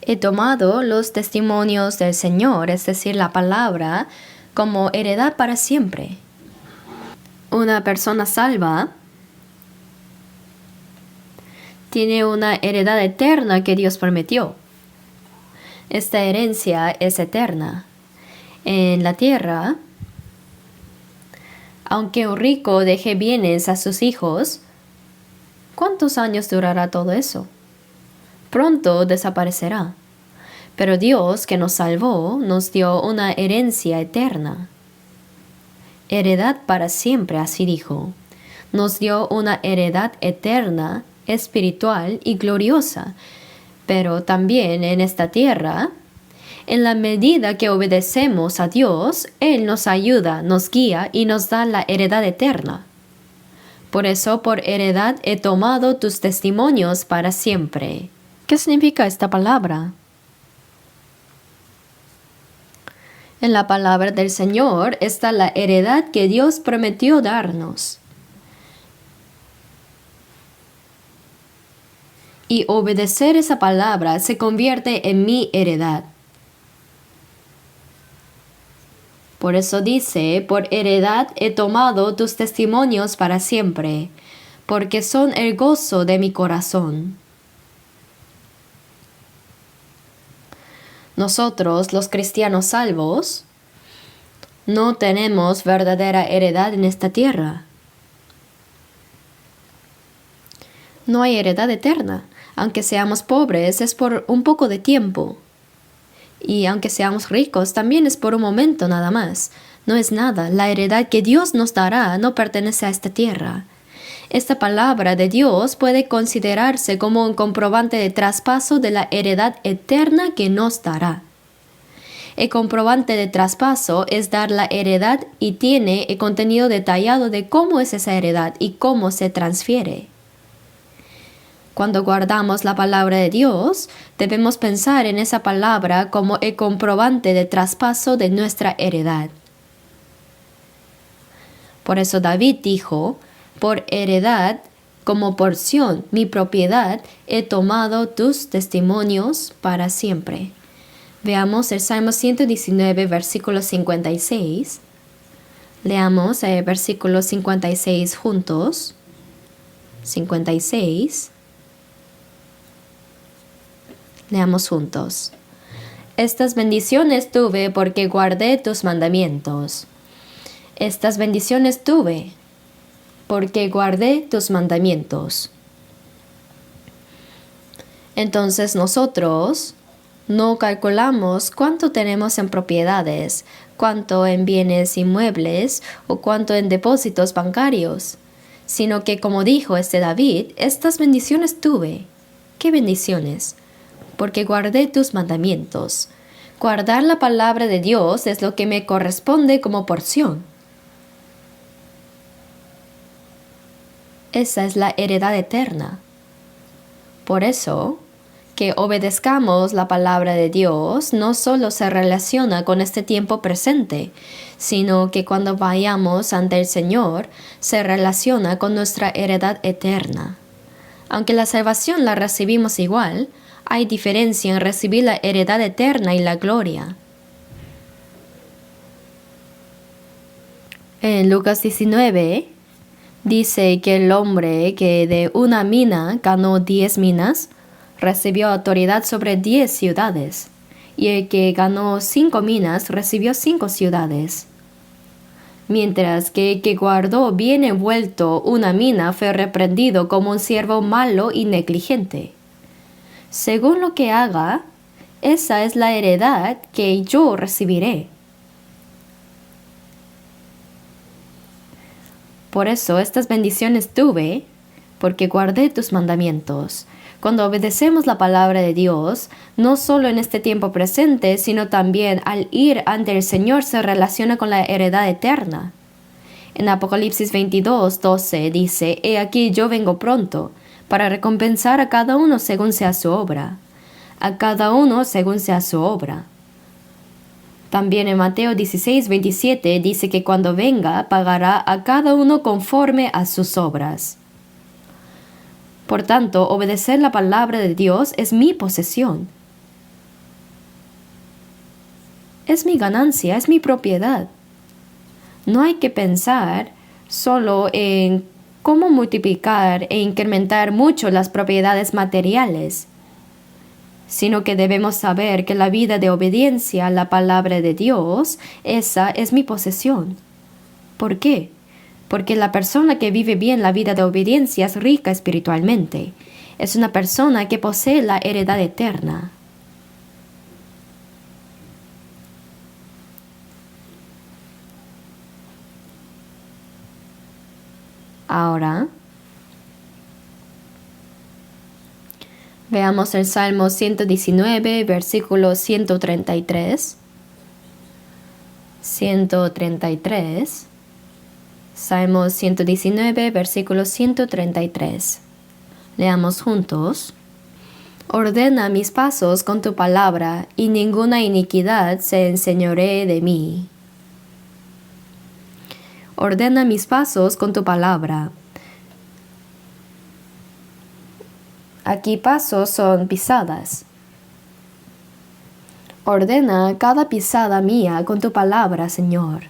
B: He tomado los testimonios del Señor, es decir, la palabra, como heredad para siempre. Una persona salva tiene una heredad eterna que Dios prometió. Esta herencia es eterna. En la tierra, aunque un rico deje bienes a sus hijos, ¿cuántos años durará todo eso? Pronto desaparecerá. Pero Dios, que nos salvó, nos dio una herencia eterna. Heredad para siempre, así dijo. Nos dio una heredad eterna, espiritual y gloriosa, pero también en esta tierra, en la medida que obedecemos a Dios, Él nos ayuda, nos guía y nos da la heredad eterna. Por eso, por heredad he tomado tus testimonios para siempre. ¿Qué significa esta palabra? En la palabra del Señor está la heredad que Dios prometió darnos. Y obedecer esa palabra se convierte en mi heredad. Por eso dice, por heredad he tomado tus testimonios para siempre, porque son el gozo de mi corazón. Nosotros, los cristianos salvos, no tenemos verdadera heredad en esta tierra. No hay heredad eterna. Aunque seamos pobres, es por un poco de tiempo. Y aunque seamos ricos, también es por un momento nada más. No es nada. La heredad que Dios nos dará no pertenece a esta tierra. Esta palabra de Dios puede considerarse como un comprobante de traspaso de la heredad eterna que nos dará. El comprobante de traspaso es dar la heredad y tiene el contenido detallado de cómo es esa heredad y cómo se transfiere. Cuando guardamos la palabra de Dios, debemos pensar en esa palabra como el comprobante de traspaso de nuestra heredad. Por eso David dijo, por heredad, como porción, mi propiedad, he tomado tus testimonios para siempre. Veamos el Salmo 119, versículo 56. Leamos el versículo 56 juntos. 56. Leamos juntos. Estas bendiciones tuve porque guardé tus mandamientos. Estas bendiciones tuve porque guardé tus mandamientos. Entonces nosotros no calculamos cuánto tenemos en propiedades, cuánto en bienes inmuebles o cuánto en depósitos bancarios, sino que, como dijo David, estas bendiciones tuve. ¿Qué bendiciones? Porque guardé tus mandamientos. Guardar la palabra de Dios es lo que me corresponde como porción. Esa es la heredad eterna. Por eso, que obedezcamos la palabra de Dios no solo se relaciona con este tiempo presente, sino que cuando vayamos ante el Señor se relaciona con nuestra heredad eterna. Aunque la salvación la recibimos igual, hay diferencia en recibir la heredad eterna y la gloria. En Lucas 19 dice que el hombre que de una mina ganó 10 minas, recibió autoridad sobre 10 ciudades, y el que ganó 5 minas recibió 5 ciudades. Mientras que el que guardó bien envuelto una mina fue reprendido como un siervo malo y negligente. Según lo que haga, esa es la heredad que yo recibiré. Por eso estas bendiciones tuve, porque guardé tus mandamientos. Cuando obedecemos la palabra de Dios, no solo en este tiempo presente, sino también al ir ante el Señor se relaciona con la heredad eterna. En Apocalipsis 22:12 dice: He aquí yo vengo pronto, para recompensar a cada uno según sea su obra. A cada uno según sea su obra. También en Mateo 16:27 dice que cuando venga pagará a cada uno conforme a sus obras. Por tanto, obedecer la palabra de Dios es mi posesión. Es mi ganancia, es mi propiedad. No hay que pensar solo en cómo multiplicar e incrementar mucho las propiedades materiales, sino que debemos saber que la vida de obediencia a la palabra de Dios, esa es mi posesión. ¿Por qué? Porque la persona que vive bien la vida de obediencia es rica espiritualmente. Es una persona que posee la heredad eterna. Ahora, veamos el Salmo 119, versículo 133. 133. Salmo 119, versículo 133. Leamos juntos. Ordena mis pasos con tu palabra, y ninguna iniquidad se enseñoree de mí. Ordena mis pasos con tu palabra. Aquí pasos son pisadas. Ordena cada pisada mía con tu palabra, Señor.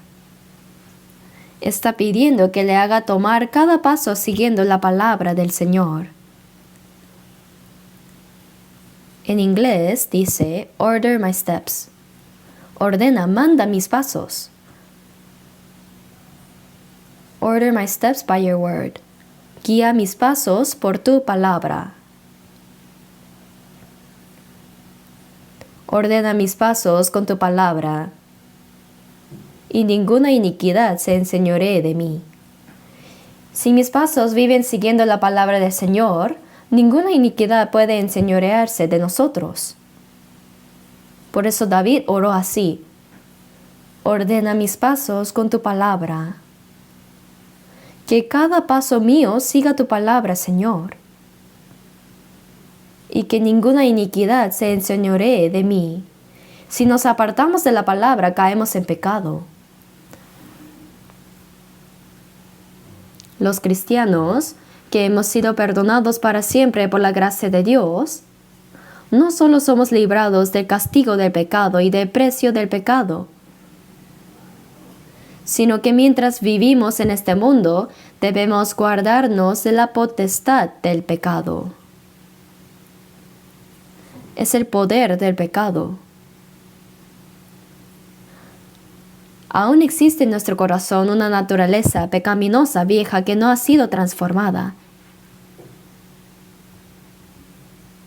B: Está pidiendo que le haga tomar cada paso siguiendo la palabra del Señor. En inglés dice, order my steps. Ordena, manda mis pasos. Order my steps by your word. Guía mis pasos por tu palabra. Ordena mis pasos con tu palabra, y ninguna iniquidad se enseñoree de mí. Si mis pasos viven siguiendo la palabra del Señor, ninguna iniquidad puede enseñorearse de nosotros. Por eso David oró así: ordena mis pasos con tu palabra. Que cada paso mío siga tu palabra, Señor. Y que ninguna iniquidad se enseñoree de mí. Si nos apartamos de la palabra, caemos en pecado. Los cristianos, que hemos sido perdonados para siempre por la gracia de Dios, no solo somos librados del castigo del pecado y del precio del pecado, sino que mientras vivimos en este mundo, debemos guardarnos de la potestad del pecado. Es el poder del pecado. Aún existe en nuestro corazón una naturaleza pecaminosa vieja que no ha sido transformada.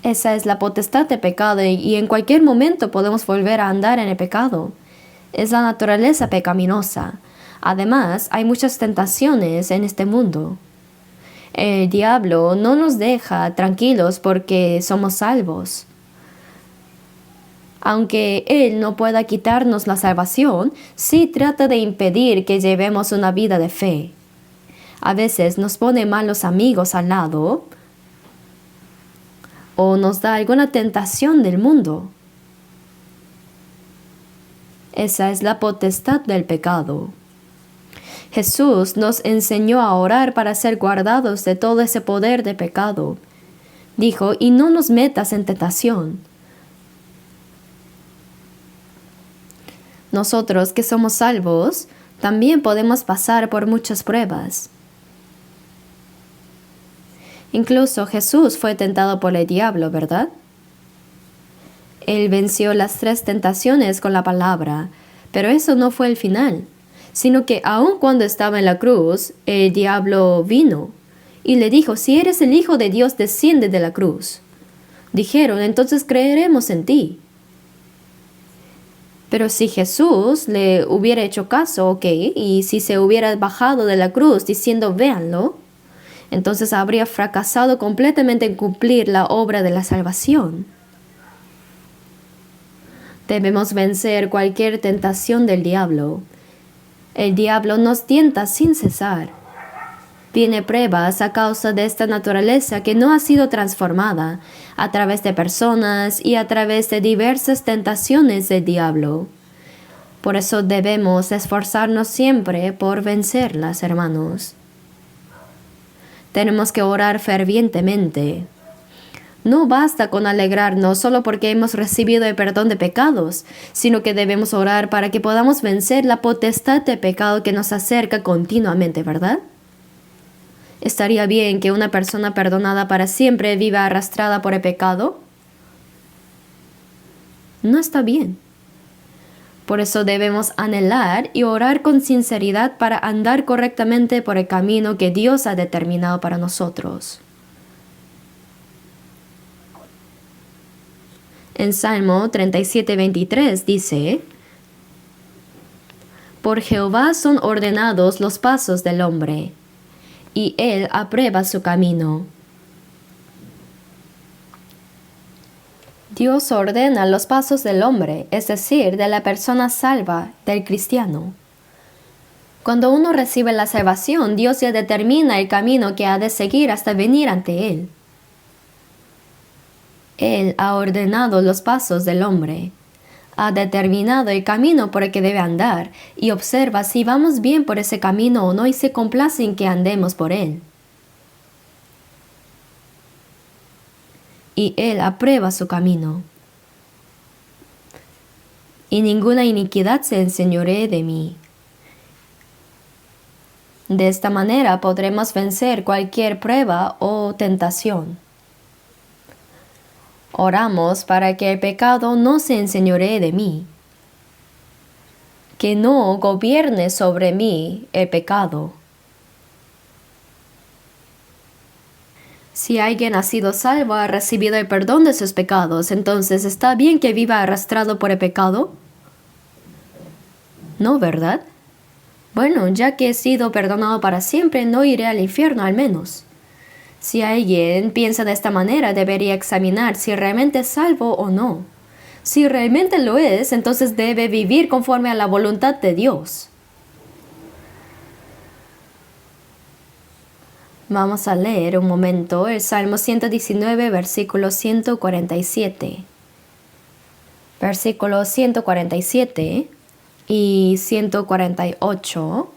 B: Esa es la potestad de pecado y en cualquier momento podemos volver a andar en el pecado. Es la naturaleza pecaminosa. Además, hay muchas tentaciones en este mundo. El diablo no nos deja tranquilos porque somos salvos. Aunque él no pueda quitarnos la salvación, sí trata de impedir que llevemos una vida de fe. A veces nos pone malos amigos al lado o nos da alguna tentación del mundo. Esa es la potestad del pecado. Jesús nos enseñó a orar para ser guardados de todo ese poder de pecado. Dijo, y no nos metas en tentación. Nosotros que somos salvos, también podemos pasar por muchas pruebas. Incluso Jesús fue tentado por el diablo, ¿verdad? Él venció las 3 tentaciones con la palabra, pero eso no fue el final, sino que aun cuando estaba en la cruz, el diablo vino y le dijo, si eres el Hijo de Dios, desciende de la cruz. Dijeron, entonces creeremos en ti. Pero si Jesús le hubiera hecho caso, ok, y si se hubiera bajado de la cruz diciendo, véanlo, entonces habría fracasado completamente en cumplir la obra de la salvación. Debemos vencer cualquier tentación del diablo. El diablo nos tienta sin cesar. Viene pruebas a causa de esta naturaleza que no ha sido transformada a través de personas y a través de diversas tentaciones del diablo. Por eso debemos esforzarnos siempre por vencerlas, hermanos. Tenemos que orar fervientemente. No basta con alegrarnos solo porque hemos recibido el perdón de pecados, sino que debemos orar para que podamos vencer la potestad de pecado que nos acerca continuamente, ¿verdad? ¿Estaría bien que una persona perdonada para siempre viva arrastrada por el pecado? No está bien. Por eso debemos anhelar y orar con sinceridad para andar correctamente por el camino que Dios ha determinado para nosotros. En Salmo 37:23 dice, por Jehová son ordenados los pasos del hombre, y él aprueba su camino. Dios ordena los pasos del hombre, es decir, de la persona salva, del cristiano. Cuando uno recibe la salvación, Dios ya determina el camino que ha de seguir hasta venir ante Él. Él ha ordenado los pasos del hombre, ha determinado el camino por el que debe andar y observa si vamos bien por ese camino o no y se complace en que andemos por él. Y él aprueba su camino. Y ninguna iniquidad se enseñoree de mí. De esta manera podremos vencer cualquier prueba o tentación. Oramos para que el pecado no se enseñoree de mí, que no gobierne sobre mí el pecado. Si alguien ha sido salvo, ha recibido el perdón de sus pecados, entonces ¿está bien que viva arrastrado por el pecado? No, ¿verdad? Bueno, ya que he sido perdonado para siempre, no iré al infierno al menos. Si alguien piensa de esta manera, debería examinar si realmente es salvo o no. Si realmente lo es, entonces debe vivir conforme a la voluntad de Dios. Vamos a leer un momento el Salmo 119, versículo 147. Versículo 147 y 148.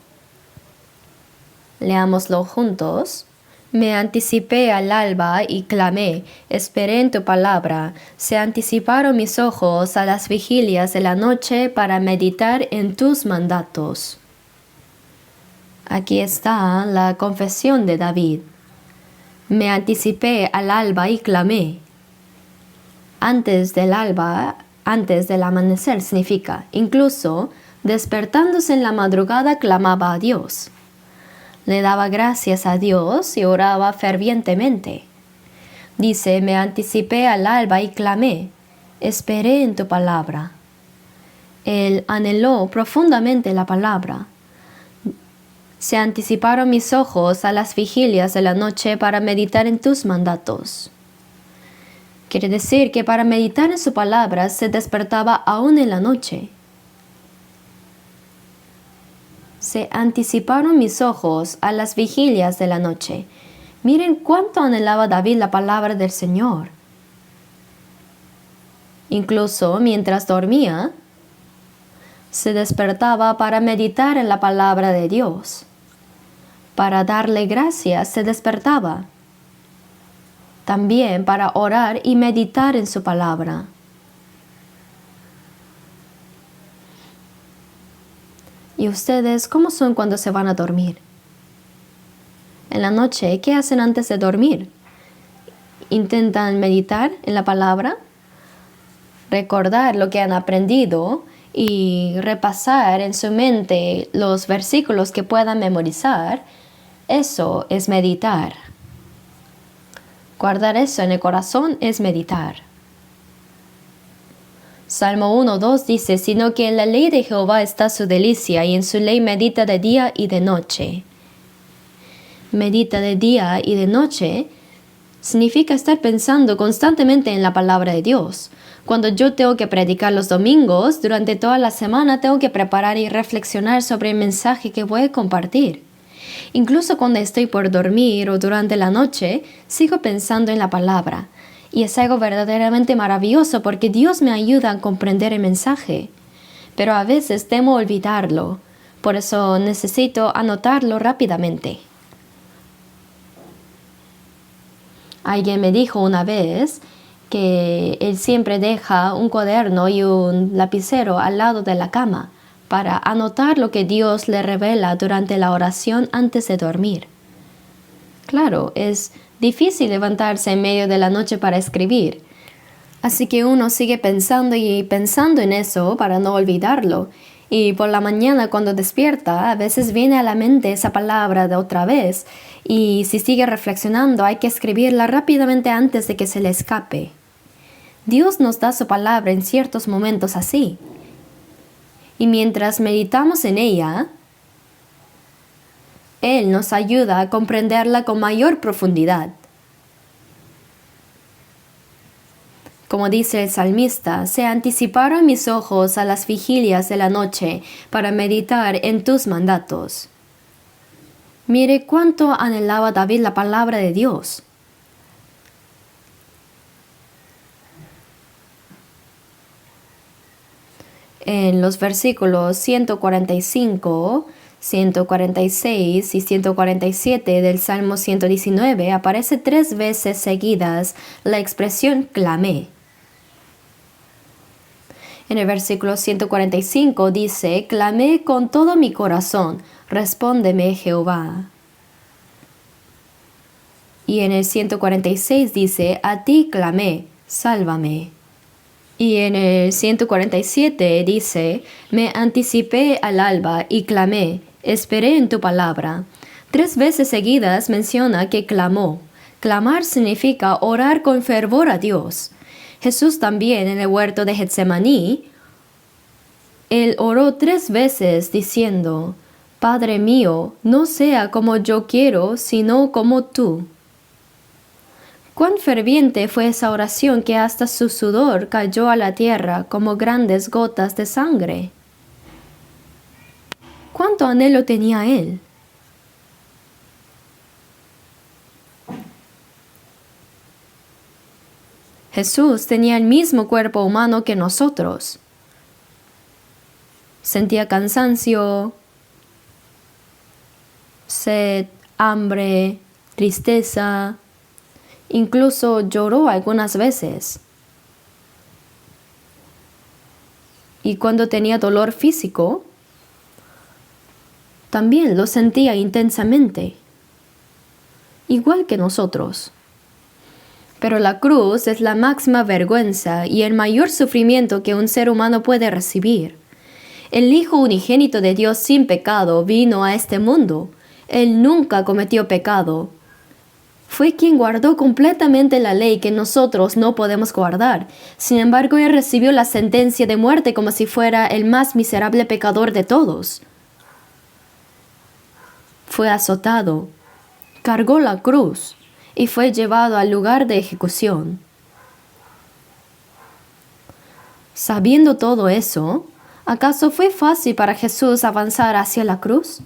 B: Leámoslo juntos. Me anticipé al alba y clamé, esperé en tu palabra. Se anticiparon mis ojos a las vigilias de la noche para meditar en tus mandatos. Aquí está la confesión de David. Me anticipé al alba y clamé. Antes del alba, antes del amanecer significa, incluso Despertándose en la madrugada, clamaba a Dios. Le daba gracias a Dios y oraba fervientemente. Dice, me anticipé al alba y clamé, esperé en tu palabra. Él anheló profundamente la palabra. Se anticiparon mis ojos a las vigilias de la noche para meditar en tus mandatos. Quiere decir que para meditar en su palabra se despertaba aún en la noche. Se anticiparon mis ojos a las vigilias de la noche. Miren cuánto anhelaba David la palabra del Señor. Incluso mientras dormía, se despertaba para meditar en la palabra de Dios. Para darle gracias se despertaba. También para orar y meditar en su palabra. ¿Y ustedes cómo son cuando se van a dormir? En la noche, ¿qué hacen antes de dormir? ¿Intentan meditar en la palabra? Recordar lo que han aprendido y repasar en su mente los versículos que puedan memorizar. Eso es meditar. Guardar eso en el corazón es meditar. Salmo 1:2 dice, sino que en la ley de Jehová está su delicia, y en su ley medita de día y de noche. Medita de día y de noche significa estar pensando constantemente en la palabra de Dios. Cuando yo tengo que predicar los domingos, durante toda la semana tengo que preparar y reflexionar sobre el mensaje que voy a compartir. Incluso cuando estoy por dormir o durante la noche, sigo pensando en la palabra. Y es algo verdaderamente maravilloso porque Dios me ayuda a comprender el mensaje. Pero a veces temo olvidarlo. Por eso necesito anotarlo rápidamente. Alguien me dijo una vez que él siempre deja un cuaderno y un lapicero al lado de la cama para anotar lo que Dios le revela durante la oración antes de dormir. Claro, es difícil levantarse en medio de la noche para escribir. Así que uno sigue pensando y pensando en eso para no olvidarlo. Y por la mañana cuando despierta, a veces viene a la mente esa palabra de otra vez. Y si sigue reflexionando, hay que escribirla rápidamente antes de que se le escape. Dios nos da su palabra en ciertos momentos así. Y mientras meditamos en ella, Él nos ayuda a comprenderla con mayor profundidad. Como dice el salmista, se anticiparon mis ojos a las vigilias de la noche para meditar en tus mandatos. Mire cuánto anhelaba David la palabra de Dios. En los versículos 145, 146 y 147 del Salmo 119 aparece 3 veces seguidas la expresión clamé. En el versículo 145 dice, clamé con todo mi corazón, respóndeme Jehová. Y en el 146 dice, a ti clamé, sálvame. Y en el 147 dice, me anticipé al alba y clamé, esperé en tu palabra. 3 veces seguidas menciona que clamó. Clamar significa orar con fervor a Dios. Jesús también en el huerto de Getsemaní, Él oró 3 veces diciendo, Padre mío, no sea como yo quiero, sino como tú. Cuán ferviente fue esa oración que hasta su sudor cayó a la tierra como grandes gotas de sangre. ¿Cuánto anhelo tenía él? Jesús tenía el mismo cuerpo humano que nosotros. Sentía cansancio, sed, hambre, tristeza. Incluso lloró algunas veces. Y cuando tenía dolor físico, también lo sentía intensamente, igual que nosotros. Pero la cruz es la máxima vergüenza y el mayor sufrimiento que un ser humano puede recibir. El Hijo unigénito de Dios sin pecado vino a este mundo. Él nunca cometió pecado. Fue quien guardó completamente la ley que nosotros no podemos guardar. Sin embargo, Él recibió la sentencia de muerte como si fuera el más miserable pecador de todos. Fue azotado, cargó la cruz y fue llevado al lugar de ejecución. Sabiendo todo eso, ¿acaso fue fácil para Jesús avanzar hacia la cruz?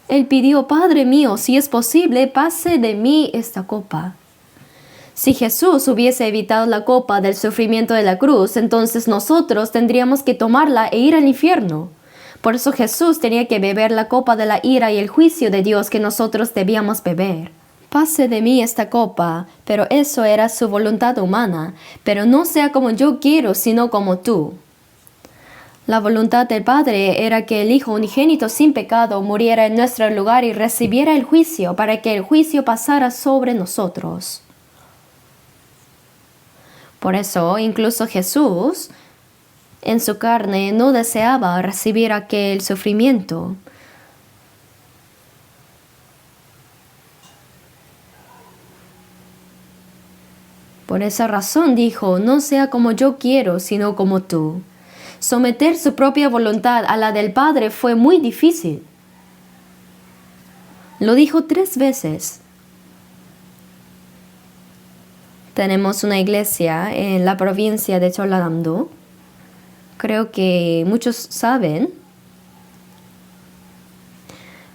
B: Él pidió: Padre mío, si es posible, pase de mí esta copa. Si Jesús hubiese evitado la copa del sufrimiento de la cruz, entonces nosotros tendríamos que tomarla e ir al infierno. Por eso Jesús tenía que beber la copa de la ira y el juicio de Dios que nosotros debíamos beber. Pase de mí esta copa, pero eso era su voluntad humana, pero no sea como yo quiero, sino como tú. La voluntad del Padre era que el Hijo unigénito sin pecado muriera en nuestro lugar y recibiera el juicio para que el juicio pasara sobre nosotros. Por eso, incluso Jesús, en su carne, no deseaba recibir aquel sufrimiento. Por esa razón dijo: no sea como yo quiero, sino como tú. Someter su propia voluntad a la del Padre fue muy difícil. Lo dijo 3 veces. Tenemos una iglesia en la provincia de Choladamdo. Creo que muchos saben.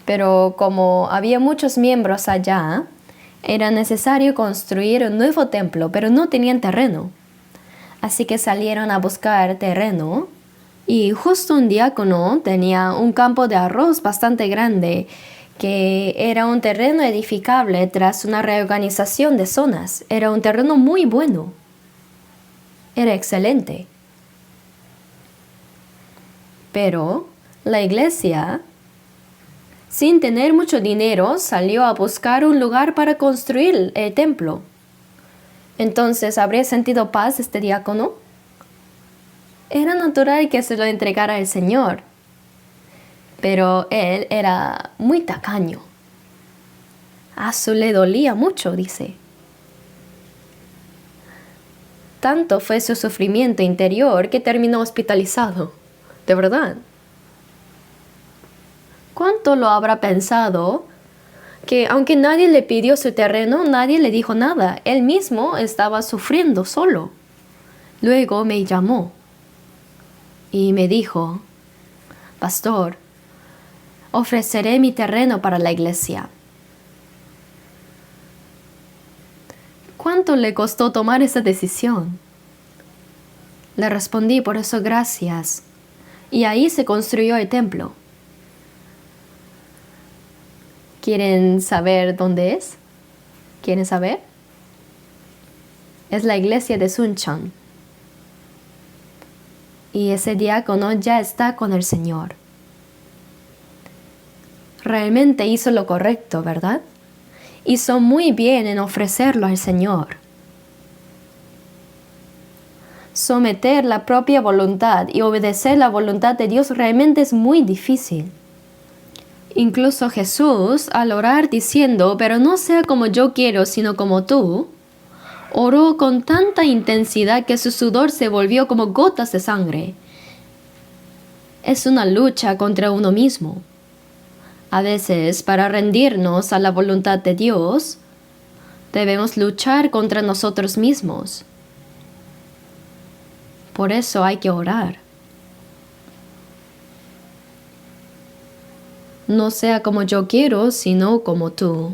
B: Pero como había muchos miembros allá, era necesario construir un nuevo templo, pero no tenían terreno. Así que salieron a buscar terreno y justo un diácono tenía un campo de arroz bastante grande que era un terreno edificable tras una reorganización de zonas. Era un terreno muy bueno. Era excelente. Pero la iglesia, sin tener mucho dinero, salió a buscar un lugar para construir el templo. Entonces, ¿habría sentido paz este diácono? Era natural que se lo entregara al Señor, pero él era muy tacaño. A su le dolía mucho, dice. Tanto fue su sufrimiento interior que terminó hospitalizado. De verdad. ¿Cuánto lo habrá pensado? Que aunque nadie le pidió su terreno, nadie le dijo nada. Él mismo estaba sufriendo solo. Luego me llamó y me dijo: Pastor, ofreceré mi terreno para la iglesia. ¿Cuánto le costó tomar esa decisión? Le respondí: por eso gracias. Y ahí se construyó el templo. ¿Quieren saber dónde es? ¿Quieren saber? Es la iglesia de Suncheon. Y ese diácono ya está con el Señor. Realmente hizo lo correcto, ¿verdad? Hizo muy bien en ofrecerlo al Señor. Someter la propia voluntad y obedecer la voluntad de Dios realmente es muy difícil. Incluso Jesús, al orar diciendo: pero no sea como yo quiero, sino como tú, oró con tanta intensidad que su sudor se volvió como gotas de sangre. Es una lucha contra uno mismo. A veces, para rendirnos a la voluntad de Dios, debemos luchar contra nosotros mismos. Por eso hay que orar. No sea como yo quiero, sino como tú.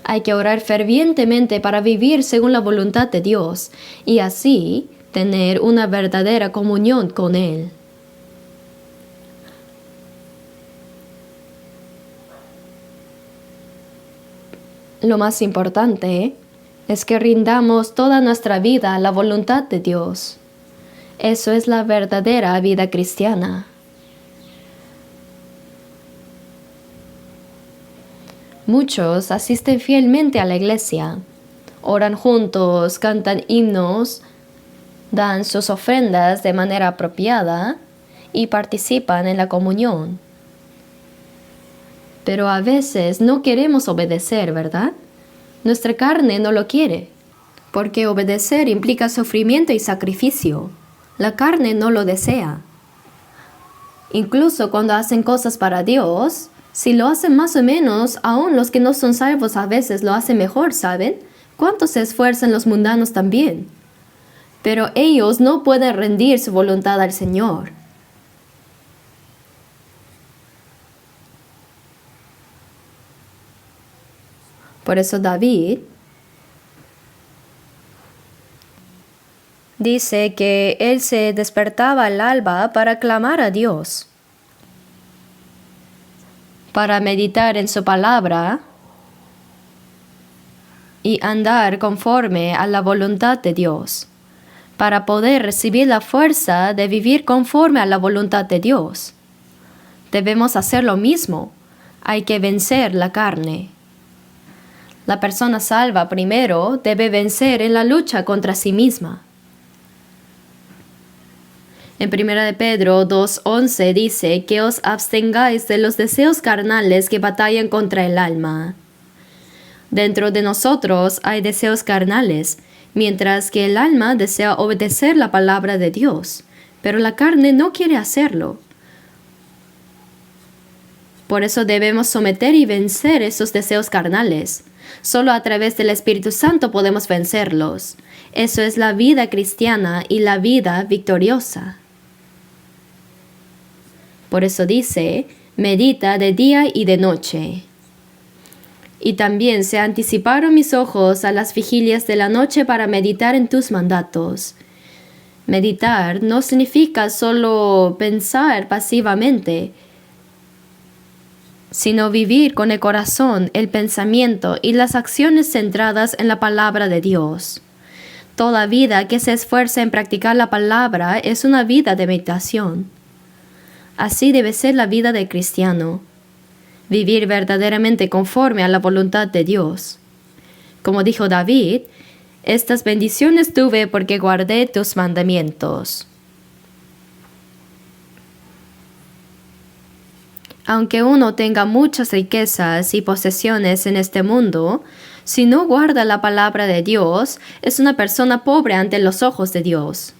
B: Hay que orar fervientemente para vivir según la voluntad de Dios y así tener una verdadera comunión con Él. Lo más importante es que rindamos toda nuestra vida a la voluntad de Dios. Eso es la verdadera vida cristiana. Muchos asisten fielmente a la iglesia, oran juntos, cantan himnos, dan sus ofrendas de manera apropiada y participan en la comunión. Pero a veces no queremos obedecer, ¿verdad? Nuestra carne no lo quiere, porque obedecer implica sufrimiento y sacrificio. La carne no lo desea. Incluso cuando hacen cosas para Dios, si lo hacen más o menos, aún los que no son salvos a veces lo hacen mejor, ¿saben? ¿Cuánto se esfuerzan los mundanos también? Pero ellos no pueden rendir su voluntad al Señor. Por eso David dice que él se despertaba al alba para clamar a Dios, para meditar en su palabra y andar conforme a la voluntad de Dios, para poder recibir la fuerza de vivir conforme a la voluntad de Dios. Debemos hacer lo mismo. Hay que vencer la carne. La persona salva primero debe vencer en la lucha contra sí misma. En 1 de Pedro 2:11 dice que os abstengáis de los deseos carnales que batallan contra el alma. Dentro de nosotros hay deseos carnales, mientras que el alma desea obedecer la palabra de Dios, pero la carne no quiere hacerlo. Por eso debemos someter y vencer esos deseos carnales. Solo a través del Espíritu Santo podemos vencerlos. Eso es la vida cristiana y la vida victoriosa. Por eso dice, medita de día y de noche. Y también se anticiparon mis ojos a las vigilias de la noche para meditar en tus mandatos. Meditar no significa solo pensar pasivamente, sino vivir con el corazón, el pensamiento y las acciones centradas en la palabra de Dios. Toda vida que se esfuerza en practicar la palabra es una vida de meditación. Así debe ser la vida del cristiano. Vivir verdaderamente conforme a la voluntad de Dios. Como dijo David, estas bendiciones tuve porque guardé tus mandamientos. Aunque uno tenga muchas riquezas y posesiones en este mundo, si no guarda la palabra de Dios, es una persona pobre ante los ojos de Dios.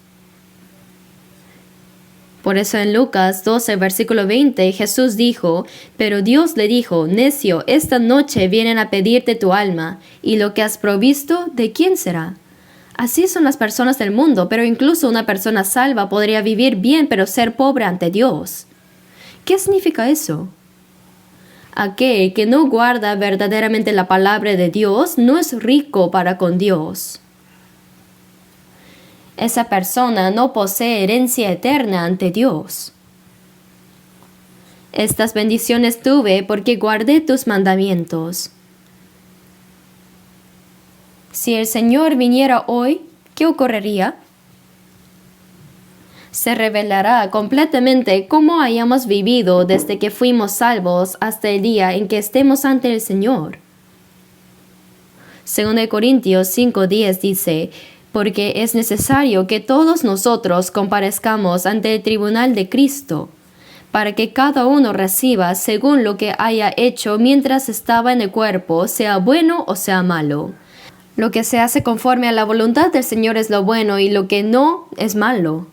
B: Por eso en Lucas 12, versículo 20, Jesús dijo, pero Dios le dijo, necio, esta noche vienen a pedirte tu alma, y lo que has provisto, ¿de quién será? Así son las personas del mundo, pero incluso una persona salva podría vivir bien, pero ser pobre ante Dios. ¿Qué significa eso? Aquel que no guarda verdaderamente la palabra de Dios no es rico para con Dios. Esa persona no posee herencia eterna ante Dios. Estas bendiciones tuve porque guardé tus mandamientos. Si el Señor viniera hoy, ¿qué ocurriría? Se revelará completamente cómo hayamos vivido desde que fuimos salvos hasta el día en que estemos ante el Señor. 2 Corintios 5:10 dice, porque es necesario que todos nosotros comparezcamos ante el tribunal de Cristo, para que cada uno reciba según lo que haya hecho mientras estaba en el cuerpo, sea bueno o sea malo. Lo que se hace conforme a la voluntad del Señor es lo bueno y lo que no es malo.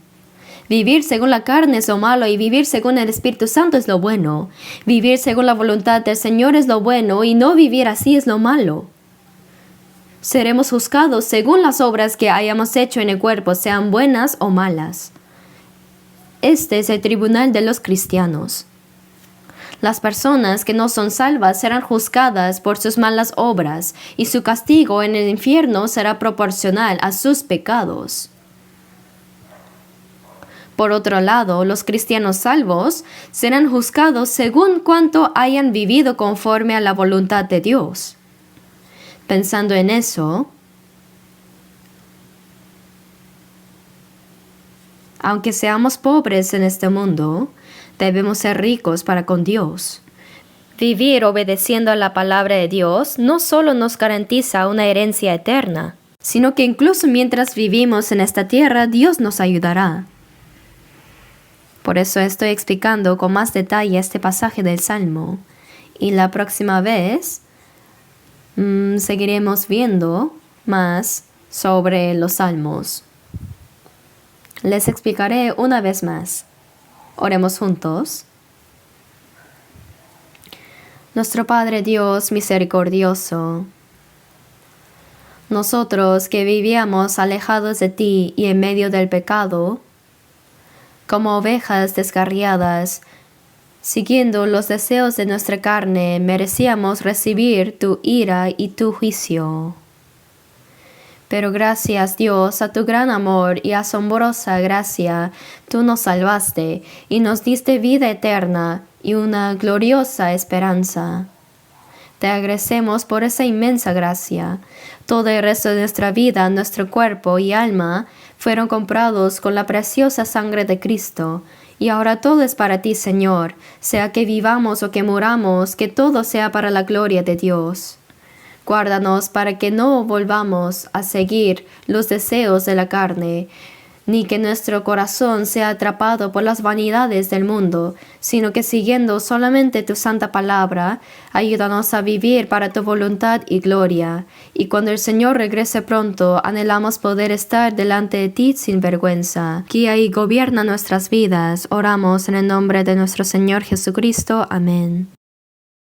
B: Vivir según la carne es lo malo y vivir según el Espíritu Santo es lo bueno. Vivir según la voluntad del Señor es lo bueno y no vivir así es lo malo. Seremos juzgados según las obras que hayamos hecho en el cuerpo, sean buenas o malas. Este es el tribunal de los cristianos. Las personas que no son salvas serán juzgadas por sus malas obras y su castigo en el infierno será proporcional a sus pecados. Por otro lado, los cristianos salvos serán juzgados según cuánto hayan vivido conforme a la voluntad de Dios. Pensando en eso, aunque seamos pobres en este mundo, debemos ser ricos para con Dios. Vivir obedeciendo a la palabra de Dios no solo nos garantiza una herencia eterna, sino que incluso mientras vivimos en esta tierra, Dios nos ayudará. Por eso estoy explicando con más detalle este pasaje del Salmo. Y la próxima vez seguiremos viendo más sobre los Salmos. Les explicaré una vez más. Oremos juntos. Nuestro Padre Dios misericordioso, nosotros que vivíamos alejados de ti y en medio del pecado, como ovejas descarriadas, siguiendo los deseos de nuestra carne, merecíamos recibir tu ira y tu juicio. Pero gracias, Dios, a tu gran amor y asombrosa gracia, tú nos salvaste y nos diste vida eterna y una gloriosa esperanza. Te agradecemos por esa inmensa gracia. Todo el resto de nuestra vida, nuestro cuerpo y alma fueron comprados con la preciosa sangre de Cristo. Y ahora todo es para ti, Señor, sea que vivamos o que muramos, que todo sea para la gloria de Dios. Guárdanos para que no volvamos a seguir los deseos de la carne, ni que nuestro corazón sea atrapado por las vanidades del mundo, sino que siguiendo solamente tu santa palabra, ayúdanos a vivir para tu voluntad y gloria. Y cuando el Señor regrese pronto, anhelamos poder estar delante de ti sin vergüenza. Guía y gobierna nuestras vidas. Oramos en el nombre de nuestro Señor Jesucristo. Amén.